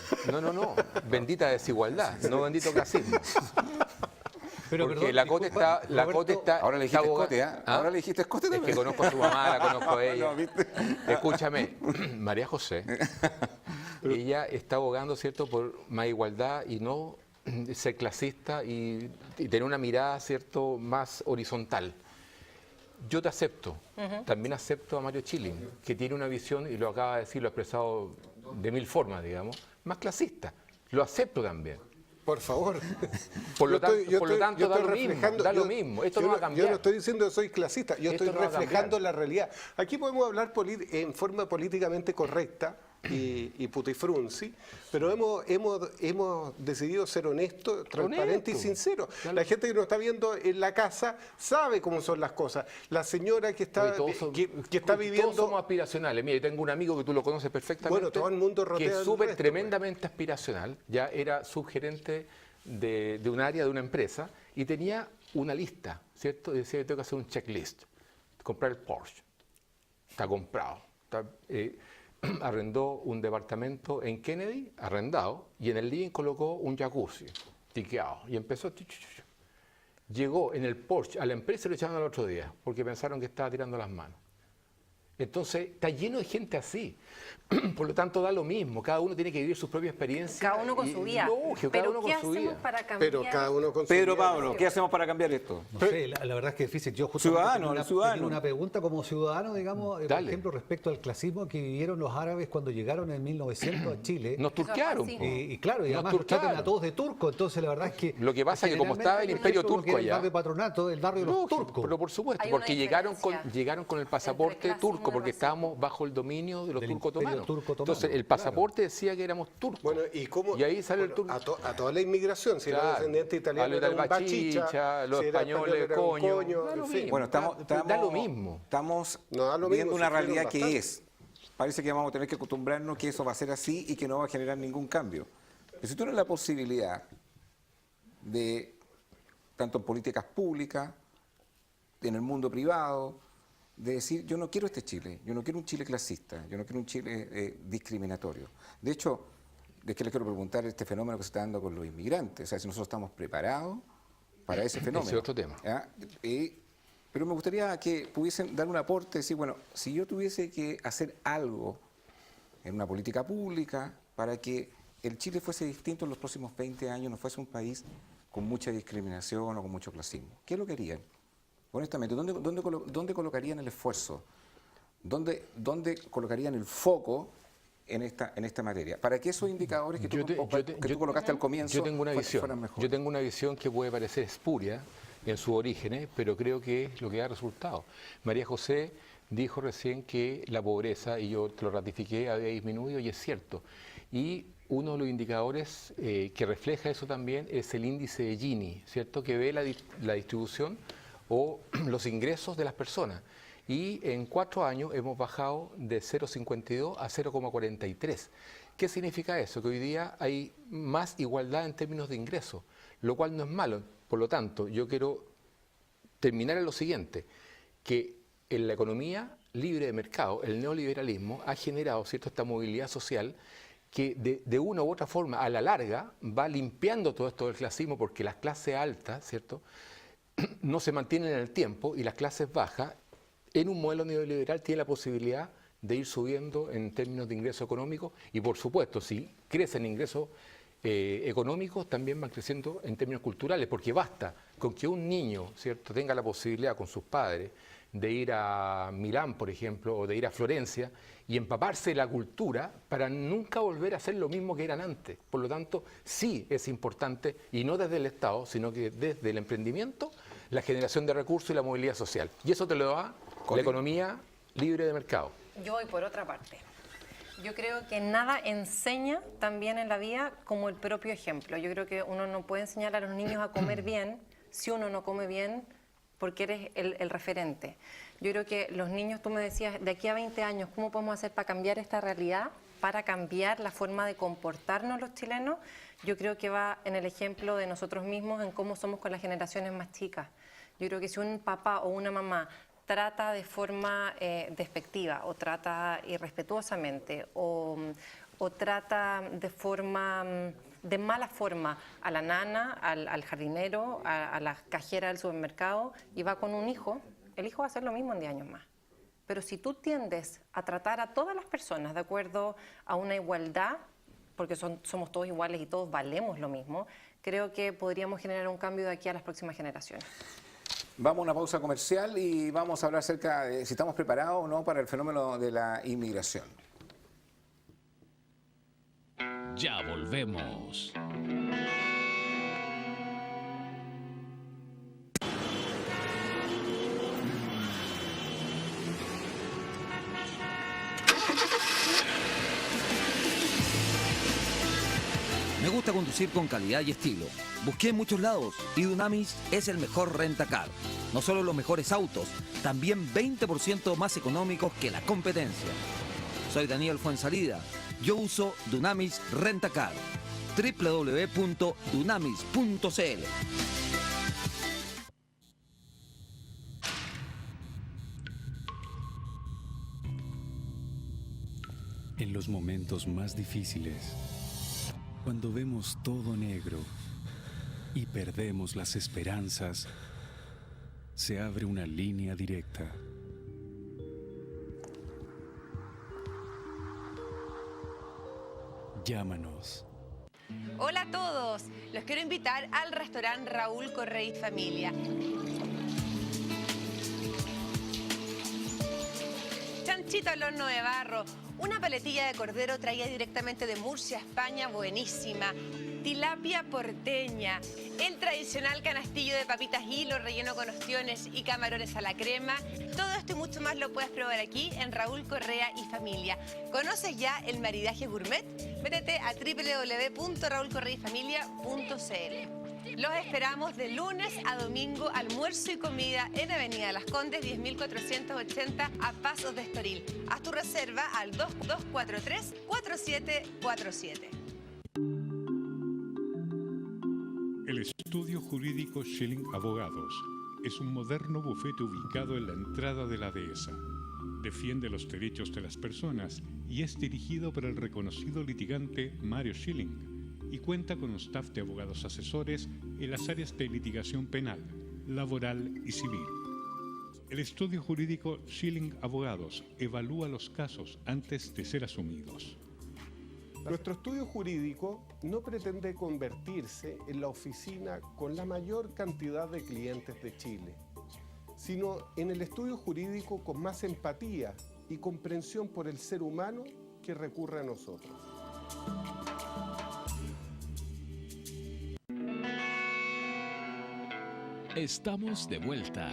no, bendita desigualdad, no bendito clasismo. Pero, Porque perdón, la Cote disculpa, está, la Roberto, Cote está. Ahora le dijiste está aboga- Cote, ¿ah? ¿Ah? Ahora le dijiste Cote Es también. que conozco a su mamá, la conozco a ella. No, ¿viste? Escúchame, María José, ella está abogando, ¿cierto?, por más igualdad y no ser clasista y tener una mirada, ¿cierto?, más horizontal. Yo te acepto, también acepto a Mario Chilling, que tiene una visión, y lo acaba de decir, lo ha expresado de mil formas, digamos, más clasista. Lo acepto también. Por favor. Por lo Yo tanto, da estoy lo mismo, reflejando- da lo mismo. Esto no va a cambiar. Yo no estoy diciendo que soy clasista, yo Esto estoy no va a reflejando cambiar. la realidad. Aquí podemos hablar en forma políticamente correcta, y putifrunzi, pero hemos decidido ser honestos, transparentes y sinceros. La gente que nos está viendo en la casa sabe cómo son las cosas. La señora que está, que está viviendo... Todos somos aspiracionales. Mira, yo tengo un amigo que tú lo conoces perfectamente, bueno, todo el mundo que es rotea súper el resto, tremendamente aspiracional, ya era subgerente de un área de una empresa y tenía una lista, ¿cierto? Decía que tengo que hacer un checklist, comprar el Porsche, está comprado, arrendó un departamento en Kennedy, arrendado, y en el living colocó un jacuzzi, tiqueado, y empezó, llegó en el Porsche a la empresa y lo echaron al otro día, porque pensaron que estaba tirando las manos. Entonces, está lleno de gente así. Por lo tanto, da lo mismo. Cada uno tiene que vivir sus propias experiencias. Cada uno con su vida. Lógico, cada Pero uno ¿qué con su hacemos vida. para cambiar? Pero cada uno con su Pedro vida. Pablo, ¿qué hacemos para cambiar esto? No sé, la verdad es que es difícil. Yo justo tengo una pregunta como ciudadano, digamos, por ejemplo, respecto al clasismo que vivieron los árabes cuando llegaron en 1900 a Chile. Nos turquearon. Y claro, y además nos tratan a todos de turcos. Entonces, la verdad es que... Lo que pasa es que como estaba el imperio turco allá... El barrio de Patronato, el barrio de los turcos. Pero por supuesto, porque llegaron con el pasaporte turco, porque estábamos bajo el dominio de los turcos otomanos. Entonces, el pasaporte decía que éramos turcos. Bueno, ¿y cómo? Y ahí sale el turco. A toda la inmigración, si era descendiente italiano, era un bachicha, los españoles, coño. Bueno, da lo mismo. Estamos viendo una realidad que es. Parece que vamos a tener que acostumbrarnos que eso va a ser así y que no va a generar ningún cambio. Pero si tú tienes la posibilidad de, tanto en políticas públicas, en el mundo privado, de decir, yo no quiero este Chile, yo no quiero un Chile clasista, yo no quiero un Chile discriminatorio. De hecho, es que les quiero preguntar este fenómeno que se está dando con los inmigrantes, o sea, si nosotros estamos preparados para ese fenómeno. Ese es otro tema. Pero me gustaría que pudiesen dar un aporte, decir, bueno, si yo tuviese que hacer algo en una política pública para que el Chile fuese distinto en los próximos 20 años, no fuese un país con mucha discriminación o con mucho clasismo, ¿qué es lo que harían? Honestamente, ¿dónde colocarían el esfuerzo? ¿Dónde colocarían el foco en esta materia? Para que esos indicadores que tú colocaste al comienzo fueran mejores. Yo tengo una visión que puede parecer espuria en sus orígenes, pero creo que es lo que da resultado. María José dijo recién que la pobreza, y yo te lo ratifiqué, había disminuido, y es cierto. Y uno de los indicadores que refleja eso también es el índice de Gini, ¿cierto? Que ve la distribución o los ingresos de las personas. Y en 4 años hemos bajado de 0,52 a 0,43. ¿Qué significa eso? Que hoy día hay más igualdad en términos de ingresos, lo cual no es malo. Por lo tanto, yo quiero terminar en lo siguiente, que en la economía libre de mercado, el neoliberalismo ha generado, ¿cierto?, esta movilidad social que de una u otra forma, a la larga, va limpiando todo esto del clasismo, porque las clases altas, ¿cierto?, no se mantienen en el tiempo, y las clases bajas, en un modelo neoliberal, tienen la posibilidad de ir subiendo en términos de ingresos económicos, y por supuesto, si crecen ingresos económicos, también van creciendo en términos culturales, porque basta con que un niño, ¿cierto?, tenga la posibilidad con sus padres de ir a Milán, por ejemplo, o de ir a Florencia, y empaparse de la cultura para nunca volver a ser lo mismo que eran antes. Por lo tanto, sí es importante, y no desde el Estado, sino que desde el emprendimiento, la generación de recursos y la movilidad social. Y eso te lo da la economía libre de mercado. Yo voy por otra parte. Yo creo que nada enseña también en la vida como el propio ejemplo. Yo creo que uno no puede enseñar a los niños a comer bien si uno no come bien, porque eres el referente. Yo creo que los niños, tú me decías, de aquí a 20 años, ¿cómo podemos hacer para cambiar esta realidad, para cambiar la forma de comportarnos los chilenos? Yo creo que va en el ejemplo de nosotros mismos, en cómo somos con las generaciones más chicas. Yo creo que si un papá o una mamá trata de forma despectiva, o trata irrespetuosamente, o trata de mala forma a la nana, al jardinero, a la cajera del supermercado, y va con un hijo, el hijo va a hacer lo mismo en 10 años más. Pero si tú tiendes a tratar a todas las personas de acuerdo a una igualdad, porque somos todos iguales y todos valemos lo mismo, creo que podríamos generar un cambio de aquí a las próximas generaciones. Vamos a una pausa comercial y vamos a hablar acerca de si estamos preparados o no para el fenómeno de la inmigración. Ya volvemos. gusta conducir con calidad y estilo. Busqué en muchos lados y Dunamis es el mejor rentacar. No solo los mejores autos, también 20% más económicos que la competencia. Soy Daniel Fuensalida. Yo uso Dunamis Rentacar. www.dunamis.cl. En los momentos más difíciles, cuando vemos todo negro y perdemos las esperanzas, se abre una línea directa. Llámanos. Hola a todos, los quiero invitar al restaurante Raúl Correa y Familia. Chanchito al horno de barro, una paletilla de cordero traída directamente de Murcia, España, buenísima. Tilapia porteña, el tradicional canastillo de papitas hilo relleno con ostiones y camarones a la crema. Todo esto y mucho más lo puedes probar aquí en Raúl Correa y Familia. ¿Conoces ya el maridaje gourmet? Métete a www.raulcorreayfamilia.cl. Los esperamos de lunes a domingo, almuerzo y comida en Avenida Las Condes, 10.480 a Pasos de Estoril. Haz tu reserva al 2243-4747. El Estudio Jurídico Schilling Abogados es un moderno bufete ubicado en la entrada de la dehesa. Defiende los derechos de las personas y es dirigido por el reconocido litigante Mario Schilling y cuenta con un staff de abogados asesores en las áreas de litigación penal, laboral y civil. El Estudio Jurídico Schilling Abogados evalúa los casos antes de ser asumidos. Nuestro estudio jurídico no pretende convertirse en la oficina con la mayor cantidad de clientes de Chile, sino en el estudio jurídico con más empatía y comprensión por el ser humano que recurre a nosotros. Estamos de vuelta.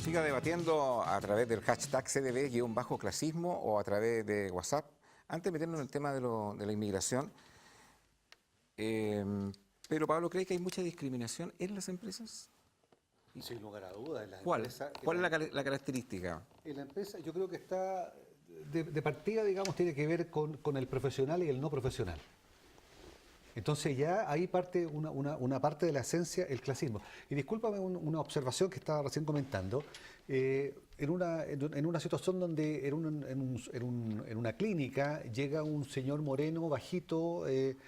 Siga debatiendo a través del hashtag CDB-clasismo o a través de WhatsApp. Antes de meternos en el tema de la inmigración, pero Pablo, ¿cree que hay mucha discriminación en las empresas? Sin lugar a dudas. En las ¿Cuál? empresas, ¿Cuál es la característica? En la empresa yo creo que está, de partida, digamos, tiene que ver con el profesional y el no profesional. Entonces ya ahí parte una parte de la esencia, el clasismo. Y discúlpame una observación que estaba recién comentando. En una situación donde en una clínica llega un señor moreno, bajito, y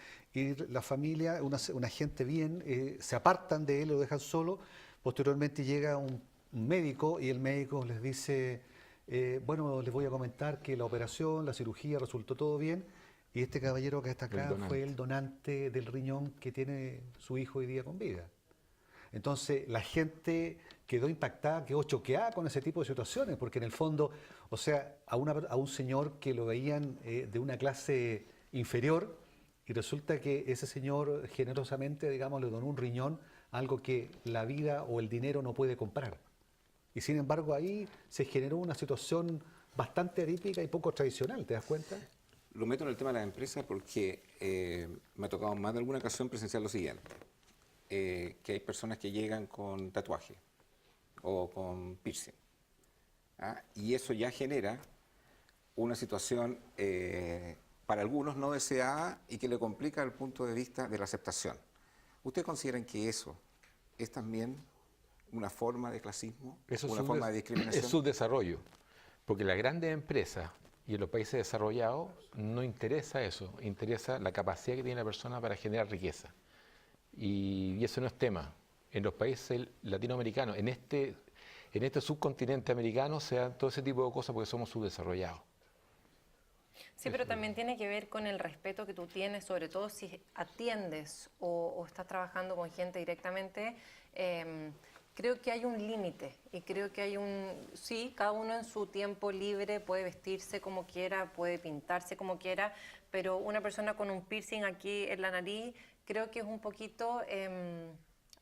la familia, una gente bien, se apartan de él, lo dejan solo. Posteriormente llega un médico y el médico les dice, bueno, les voy a comentar que la operación, la cirugía resultó todo bien. Y este caballero que está acá fue el donante del riñón que tiene su hijo hoy día con vida. Entonces la gente quedó impactada, quedó choqueada con ese tipo de situaciones, porque en el fondo, o sea, a un señor que lo veían de una clase inferior y resulta que ese señor generosamente, digamos, le donó un riñón, algo que la vida o el dinero no puede comprar. Y sin embargo ahí se generó una situación bastante atípica y poco tradicional, ¿te das cuenta? Lo meto en el tema de las empresas porque me ha tocado más de alguna ocasión presenciar lo siguiente, que hay personas que llegan con tatuaje o con piercing, ¿ah? Y eso ya genera una situación para algunos no deseada y que le complica el punto de vista de la aceptación. ¿Ustedes consideran que eso es también una forma de clasismo, una forma de discriminación? Es su desarrollo, porque las grandes empresas y en los países desarrollados no interesa eso, interesa la capacidad que tiene la persona para generar riqueza. Y eso no es tema. En los países latinoamericanos, en este subcontinente americano, se dan todo ese tipo de cosas porque somos subdesarrollados. Sí, pero también tiene que ver con el respeto que tú tienes, sobre todo si atiendes o estás trabajando con gente directamente. Creo que hay un límite y creo que hay sí, cada uno en su tiempo libre puede vestirse como quiera, puede pintarse como quiera, pero una persona con un piercing aquí en la nariz creo que es un poquito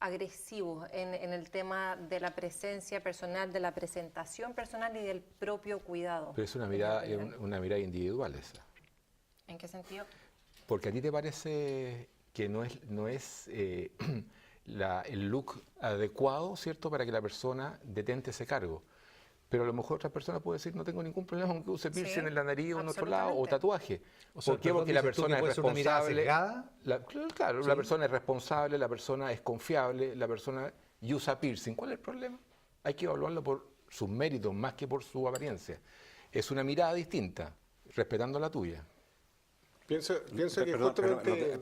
agresivos en el tema de la presencia personal, de la presentación personal y del propio cuidado. Pero es una mirada individual esa. ¿En qué sentido? Porque a ti te parece que no es el look adecuado, ¿cierto?, para que la persona detente ese cargo. Pero a lo mejor otra persona puede decir, no tengo ningún problema con que use piercing en la nariz o en otro lado, o tatuaje. O sea, ¿Por qué? Porque la persona es responsable. Claro, ¿Sí? la persona es responsable, la persona es confiable, la persona usa piercing. ¿Cuál es el problema? Hay que evaluarlo por sus méritos más que por su apariencia. Es una mirada distinta, respetando la tuya. Pienso que Perdón, justamente...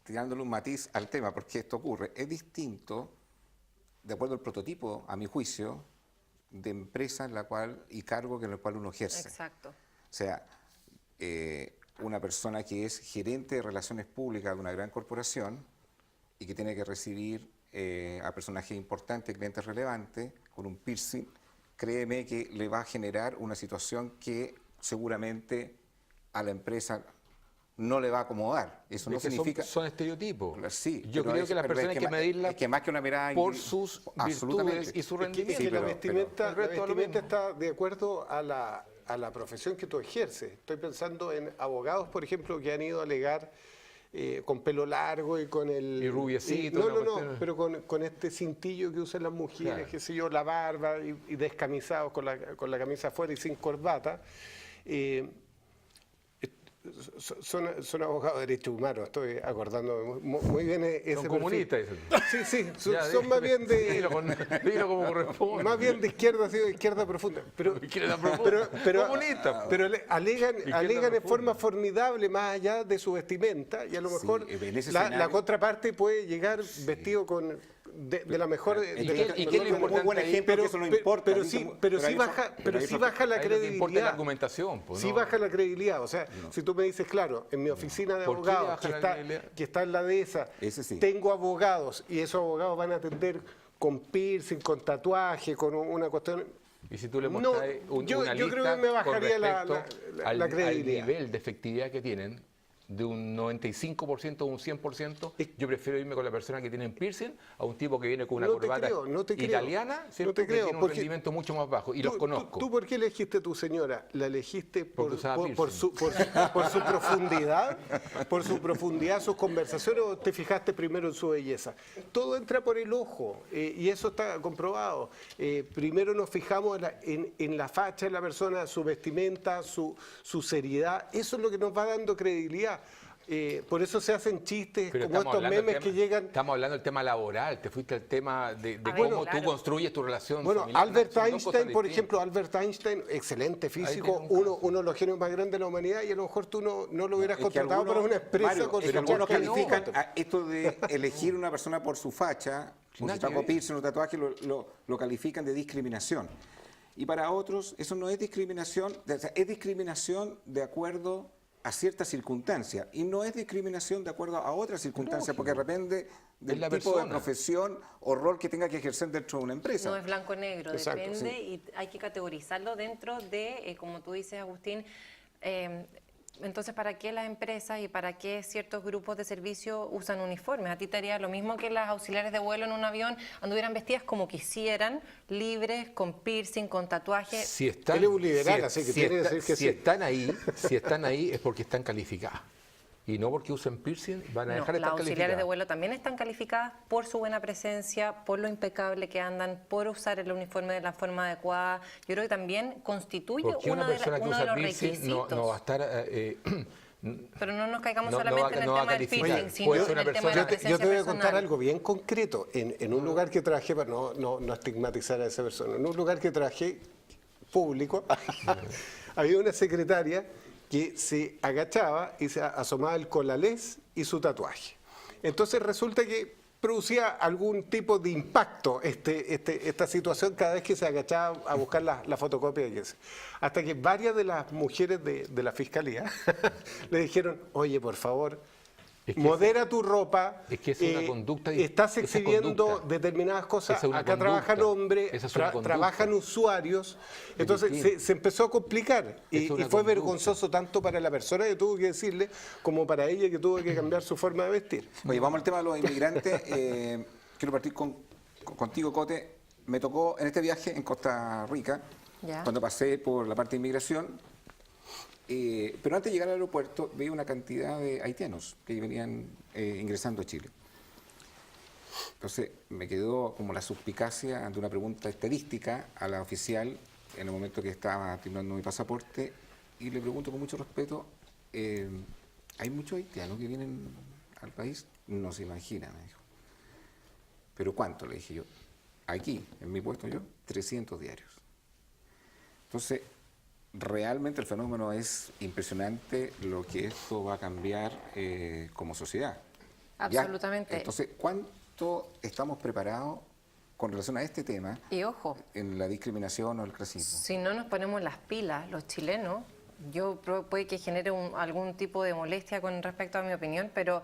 tirándole un matiz al tema, porque esto ocurre, es distinto, de acuerdo al prototipo, a mi juicio, de empresa en la cual y cargo en el cual uno ejerce. Exacto. O sea, una persona que es gerente de relaciones públicas de una gran corporación y que tiene que recibir a personajes importantes, clientes relevantes, con un piercing, créeme que le va a generar una situación que seguramente a la empresa no le va a acomodar. Eso no significa... Son estereotipos. Sí, yo creo que las personas hay que medirlas más que una mirada por sus virtudes y su rendimiento. Sí, la vestimenta está de acuerdo a la profesión que tú ejerces. Estoy pensando en abogados, por ejemplo, que han ido a alegar con pelo largo y con el... Y rubiecito. No, pero con este cintillo que usan las mujeres, claro, qué sé yo, la barba y descamisados con la camisa afuera y sin corbata. Son abogados de derechos humanos, estoy acordando muy bien ese Son comunistas. Sí, son más bien de... Dilo como corresponde. Más bien de izquierda, de izquierda profunda. Pero alegan en forma formidable más allá de su vestimenta y a lo mejor la contraparte puede llegar vestido de la mejor... ¿Y qué es lo importante? Un buen ejemplo que eso no importa. Pero sí baja la credibilidad. Importa la argumentación. Pues, sí baja la credibilidad. O sea, si tú me dices, claro, en mi oficina de abogados, que está en la dehesa, tengo abogados y esos abogados van a atender con piercing, con tatuaje, con una cuestión... Y si tú le mostras una yo creo que me bajaría la credibilidad. Al nivel de efectividad que tienen, de un 95% o un 100%, yo prefiero irme con la persona que tiene piercing a un tipo que viene con una corbata italiana, ¿cierto? Que tiene un rendimiento mucho más bajo, y los conozco. ¿Tú por qué elegiste a tu señora? ¿La elegiste por su profundidad? ¿Por su profundidad, sus conversaciones, o te fijaste primero en su belleza? Todo entra por el ojo, y eso está comprobado. Primero nos fijamos en la facha de la persona, su vestimenta, su seriedad. Eso es lo que nos va dando credibilidad. Por eso se hacen chistes como estos memes que llegan... Estamos hablando del tema laboral, te fuiste al tema de cómo tú construyes tu relación familiar. Albert Einstein, por ejemplo, excelente físico, uno de los genios más grandes de la humanidad, y a lo mejor tú no lo hubieras contratado para una empresa. Mario, con algunos califican esto de elegir una persona por su facha, por su piercing o tatuaje, lo califican de discriminación. Y para otros eso no es discriminación, es discriminación de acuerdo a ciertas circunstancias, y no es discriminación de acuerdo a otras circunstancias, porque depende del tipo de profesión o rol que tenga que ejercer dentro de una empresa. No es blanco o negro, depende, y hay que categorizarlo dentro de, como tú dices, Agustín, entonces, ¿para qué las empresas y para qué ciertos grupos de servicio usan uniformes? A ti te haría lo mismo que las auxiliares de vuelo en un avión anduvieran vestidas como quisieran, libres, con piercing, con tatuajes. Si están, si están ahí es porque están calificadas. Y no porque usen piercing van a dejar de estar calificadas. Las auxiliares de vuelo también están calificadas por su buena presencia, por lo impecable que andan, por usar el uniforme de la forma adecuada. Yo creo que también constituye uno de los requisitos. No va a estar... pero no nos caigamos solamente en el tema del piercing, sino en el tema de la presencia Yo te voy a contar personal. algo bien concreto. En un lugar que trabajé, para no estigmatizar a esa persona, en un lugar que trabajé público, había una secretaria que se agachaba y se asomaba el colalés y su tatuaje. Entonces resulta que producía algún tipo de impacto esta situación cada vez que se agachaba a buscar la fotocopia y eso. Hasta que varias de las mujeres de la fiscalía le dijeron, oye, por favor, modera tu ropa, es que es una conducta, estás exhibiendo determinadas cosas, acá trabajan hombres, trabajan usuarios, entonces se empezó a complicar y fue vergonzoso tanto para la persona que tuvo que decirle como para ella que tuvo que cambiar su forma de vestir. Oye, vamos al tema de los inmigrantes. quiero partir contigo, Cote. Me tocó en este viaje en Costa Rica, Ya. cuando pasé por la parte de inmigración, pero antes de llegar al aeropuerto veía una cantidad de haitianos que venían ingresando a Chile. Entonces me quedó como la suspicacia ante una pregunta estadística a la oficial en el momento que estaba timbrando mi pasaporte y le pregunto con mucho respeto, ¿hay muchos haitianos que vienen al país? No se imagina, me dijo. ¿Pero cuánto? Le dije yo. Aquí, en mi puesto yo, 300 diarios. Entonces, realmente el fenómeno es impresionante lo que esto va a cambiar como sociedad. ¿Ya? Absolutamente. Entonces, ¿cuánto estamos preparados con relación a este tema Y ojo, en la discriminación o el clasismo? si no nos ponemos las pilas, los chilenos, puede que genere algún tipo de molestia con respecto a mi opinión, pero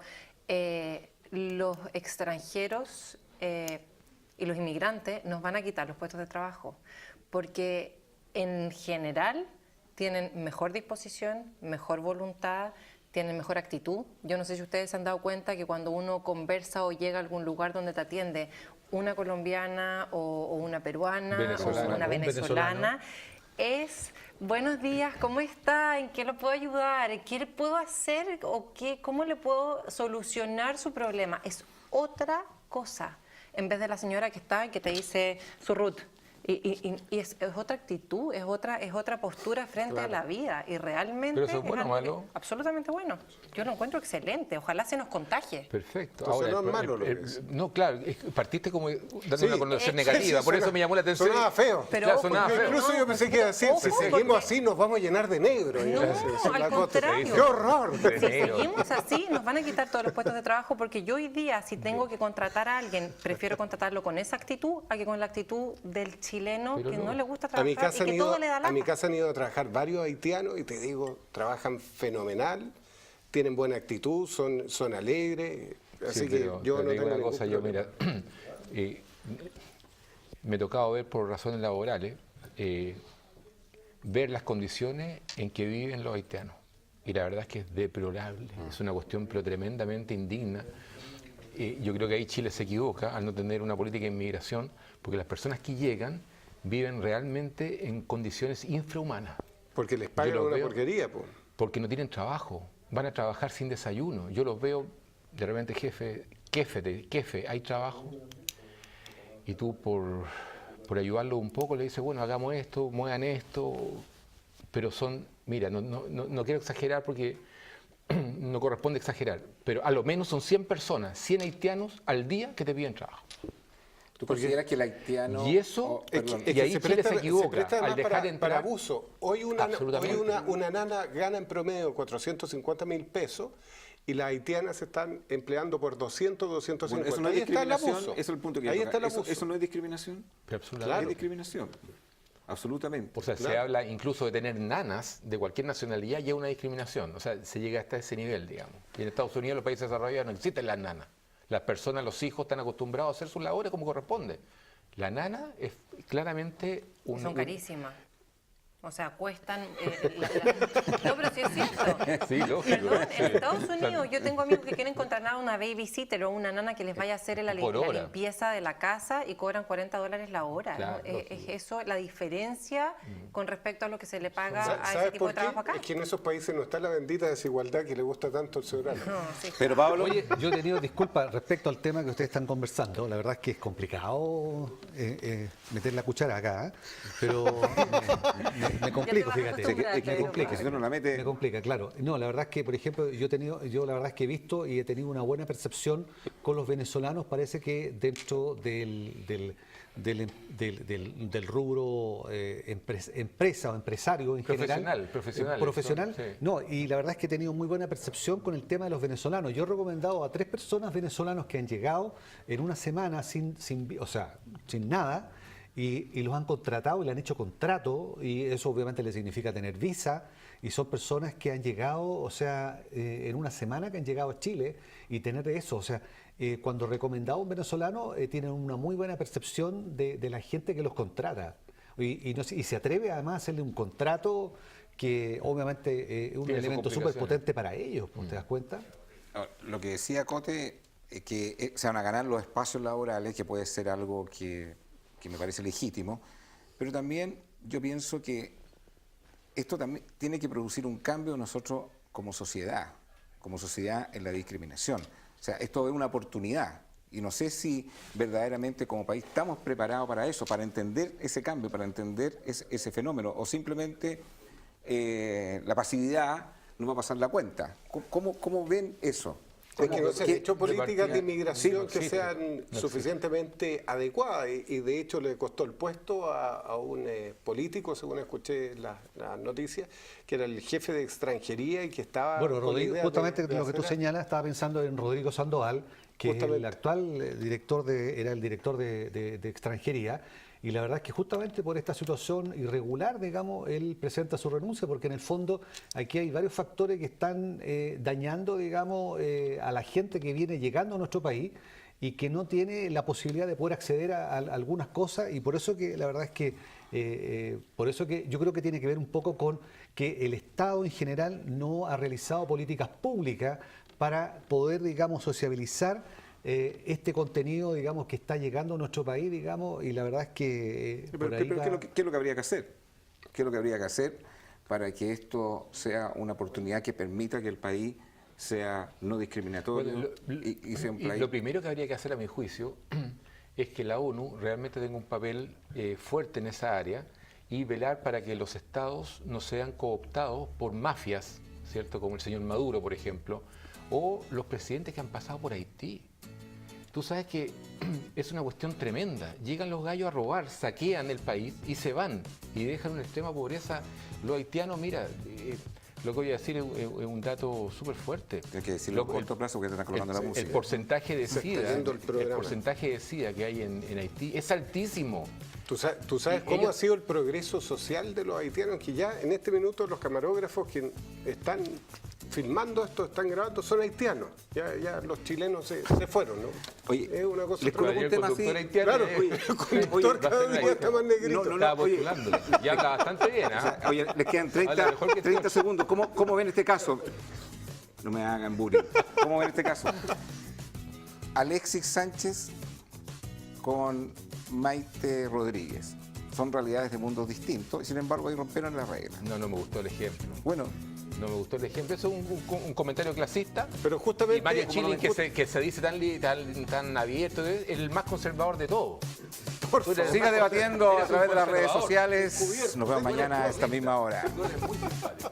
los extranjeros y los inmigrantes nos van a quitar los puestos de trabajo, porque en general tienen mejor disposición, mejor voluntad, tienen mejor actitud. Yo no sé si ustedes se han dado cuenta que cuando uno conversa o llega a algún lugar donde te atiende una colombiana o una peruana o una venezolana, es buenos días, ¿cómo está? ¿En qué lo puedo ayudar? ¿Qué le puedo hacer? ¿O cómo le puedo solucionar su problema? Es otra cosa, en vez de la señora que está y que te dice su root. Y es otra actitud, es otra postura frente a la vida. Y realmente ¿Pero eso es bueno o malo? Absolutamente bueno. Yo lo encuentro excelente. Ojalá se nos contagie. Perfecto. Entonces no es malo lo que es. No, claro, partiste como dando Sí. una connotación negativa, por eso me llamó la atención. Sonaba feo. Pero Claro, ojo, sonaba feo. Incluso yo pensé que iba a decir, si Ojo, seguimos porque- así nos vamos a llenar de negro. No, iba a decir al la Cote. contrario. ¡Qué horror! De Si enero. seguimos así, nos van a quitar todos los puestos de trabajo, porque yo hoy día, si tengo que contratar a alguien, prefiero contratarlo con esa actitud a que con la actitud del chileno Pero que no. no le gusta A mi, trabajar casa y que todo le da a mi lata. casa han ido a trabajar varios haitianos y te digo, trabajan fenomenal, tienen buena actitud, son alegres, así Sí, que pero yo te no digo tengo una ningún cosa, yo problema. mira, me he tocado ver por razones laborales, ver las condiciones en que viven los haitianos. Y la verdad es que es deplorable, es una cuestión pero tremendamente indigna. Yo creo que ahí Chile se equivoca al no tener una política de inmigración, porque las personas que llegan viven realmente en condiciones infrahumanas. Porque les pagan Yo lo una veo. porquería, pues. Porque no tienen trabajo, van a trabajar sin desayuno. Yo los veo, de repente, jefe, hay trabajo. Y tú por ayudarlo un poco le dices, bueno, hagamos esto, muevan esto. Pero son, mira, no quiero exagerar porque no corresponde exagerar, pero a lo menos son 100 personas, 100 haitianos al día que te piden trabajo. ¿Tú consideras que el haitiano... Y eso- oh, Es que- perdón, es Y ahí se Chile se equivoca presta al además dejar para entrar- abuso. Hoy una Absolutamente. una nana gana en promedio 450.000 pesos y las haitianas se están empleando por 200, 250. bueno, eso no es Ahí está el discriminación, abuso. ese es el punto que Ahí quiero está el tocar. abuso. ¿Eso no es discriminación? Pero absolutamente. Es discriminación, absolutamente. O sea, se Claro. habla incluso de tener nanas de cualquier nacionalidad y es una discriminación. O sea, se llega hasta ese nivel, digamos. Y en Estados Unidos, los países desarrollados, no existen las nanas. Las personas, los hijos, están acostumbrados a hacer sus labores como corresponde. La nana es claramente Y son un- carísimas. O sea, cuestan... No, pero sí es cierto. Sí, lógico. Perdón, Sí. en Estados Unidos yo tengo amigos que quieren contratar a una babysitter o una nana que les vaya a hacer Por la hora. limpieza de la casa y cobran $40 la hora. Claro, ¿no? lógico. Es eso la diferencia con respecto a lo que se le paga a ese ¿Sabes tipo por de qué? trabajo acá. Es que en esos países no está la bendita desigualdad que le gusta tanto al ciudadano. No, sí. Pero Pablo, Oye, yo he tenido disculpas respecto al tema que ustedes están conversando. La verdad es que es complicado meter la cuchara acá, ¿eh? Pero me complico, vas a fíjate. acostumbrar, te digo. si no la mete... Me complica, claro. No, la verdad es que, por ejemplo, yo la verdad es que he visto y he tenido una buena percepción con los venezolanos. Parece que dentro del rubro empresa o empresario en general. Profesional. Sí. No, y la verdad es que he tenido muy buena percepción con el tema de los venezolanos. Yo he recomendado a 3 personas venezolanos que han llegado en una semana sin nada. Y los han contratado y le han hecho contrato y eso obviamente le significa tener visa y son personas que han llegado, o sea, en una semana que han llegado a Chile y tener eso, o sea, cuando recomendado a un venezolano tienen una muy buena percepción de la gente que los contrata y se atreve además a hacerle un contrato que obviamente es un Tiene su elemento súper complicaciones. potente para ellos, ¿te das cuenta? Lo que decía Cote que se van a ganar los espacios laborales, que puede ser algo que me parece legítimo, pero también yo pienso que esto también tiene que producir un cambio nosotros como sociedad en la discriminación. O sea, esto es una oportunidad y no sé si verdaderamente como país estamos preparados para eso, para entender ese cambio, para entender ese fenómeno, o simplemente la pasividad nos va a pasar la cuenta. ¿Cómo ven eso? Es que no se han hecho políticas de inmigración que sí, sean suficientemente adecuadas y de hecho le costó el puesto a un político, según escuché las noticias, que era el jefe de extranjería y que estaba... Bueno, con la Rodrigo, idea justamente de lo que tú hacer- señalas, estaba pensando en Rodrigo Sandoval, que es el actual director era el director de extranjería, y la verdad es que justamente por esta situación irregular, digamos, él presenta su renuncia, porque en el fondo aquí hay varios factores que están dañando, digamos, a la gente que viene llegando a nuestro país y que no tiene la posibilidad de poder acceder a algunas cosas, y por eso que la verdad es que por eso que yo creo que tiene que ver un poco con que el Estado en general no ha realizado políticas públicas para poder, digamos, sociabilizar este contenido, digamos, que está llegando a nuestro país, digamos, y la verdad es que por ahí va... ¿qué es lo que habría que hacer? ¿Qué es lo que habría que hacer para que esto sea una oportunidad que permita que el país sea no discriminatorio y sea un país... Lo primero que habría que hacer, a mi juicio, es que la ONU realmente tenga un papel fuerte en esa área y velar para que los estados no sean cooptados por mafias, ¿cierto? Como el señor Maduro, por ejemplo, o los presidentes que han pasado por Haití. Tú sabes que es una cuestión tremenda. Llegan los gallos a robar, saquean el país y se van y dejan una extrema pobreza. Los haitianos, mira, lo que voy a decir es un dato súper fuerte. Hay que decirlo a corto plazo porque te están colgando la música. El porcentaje de Se está SIDA, yendo el programa. porcentaje de SIDA que hay en Haití es altísimo. ¿Tú sabes cómo ha sido el progreso social de los haitianos? Que ya en este minuto los camarógrafos que están filmando esto, están grabando, son haitianos. Ya los chilenos se fueron, ¿no? Oye, es una cosa les coloco un tema así. Claro, el conductor cada día está más negrito. Estaba postulando. Ya anda bastante bien, ¿ah? O sea, oye, les quedan 30 segundos. ¿Cómo ven este caso? No me hagan bullying. ¿Cómo ven este caso? Alexis Sánchez con Maite Rodríguez. Son realidades de mundos distintos y sin embargo ahí rompieron las reglas. No me gustó el ejemplo. Bueno, no me gustó el ejemplo. Eso es un comentario clasista. Pero justamente... Y Mario Chilling, que se dice tan abierto, es el más conservador de todos. siga debatiendo a eres través un de las redes conservador, sociales. Nos vemos mañana a esta misma hora. Tú eres muy simpático.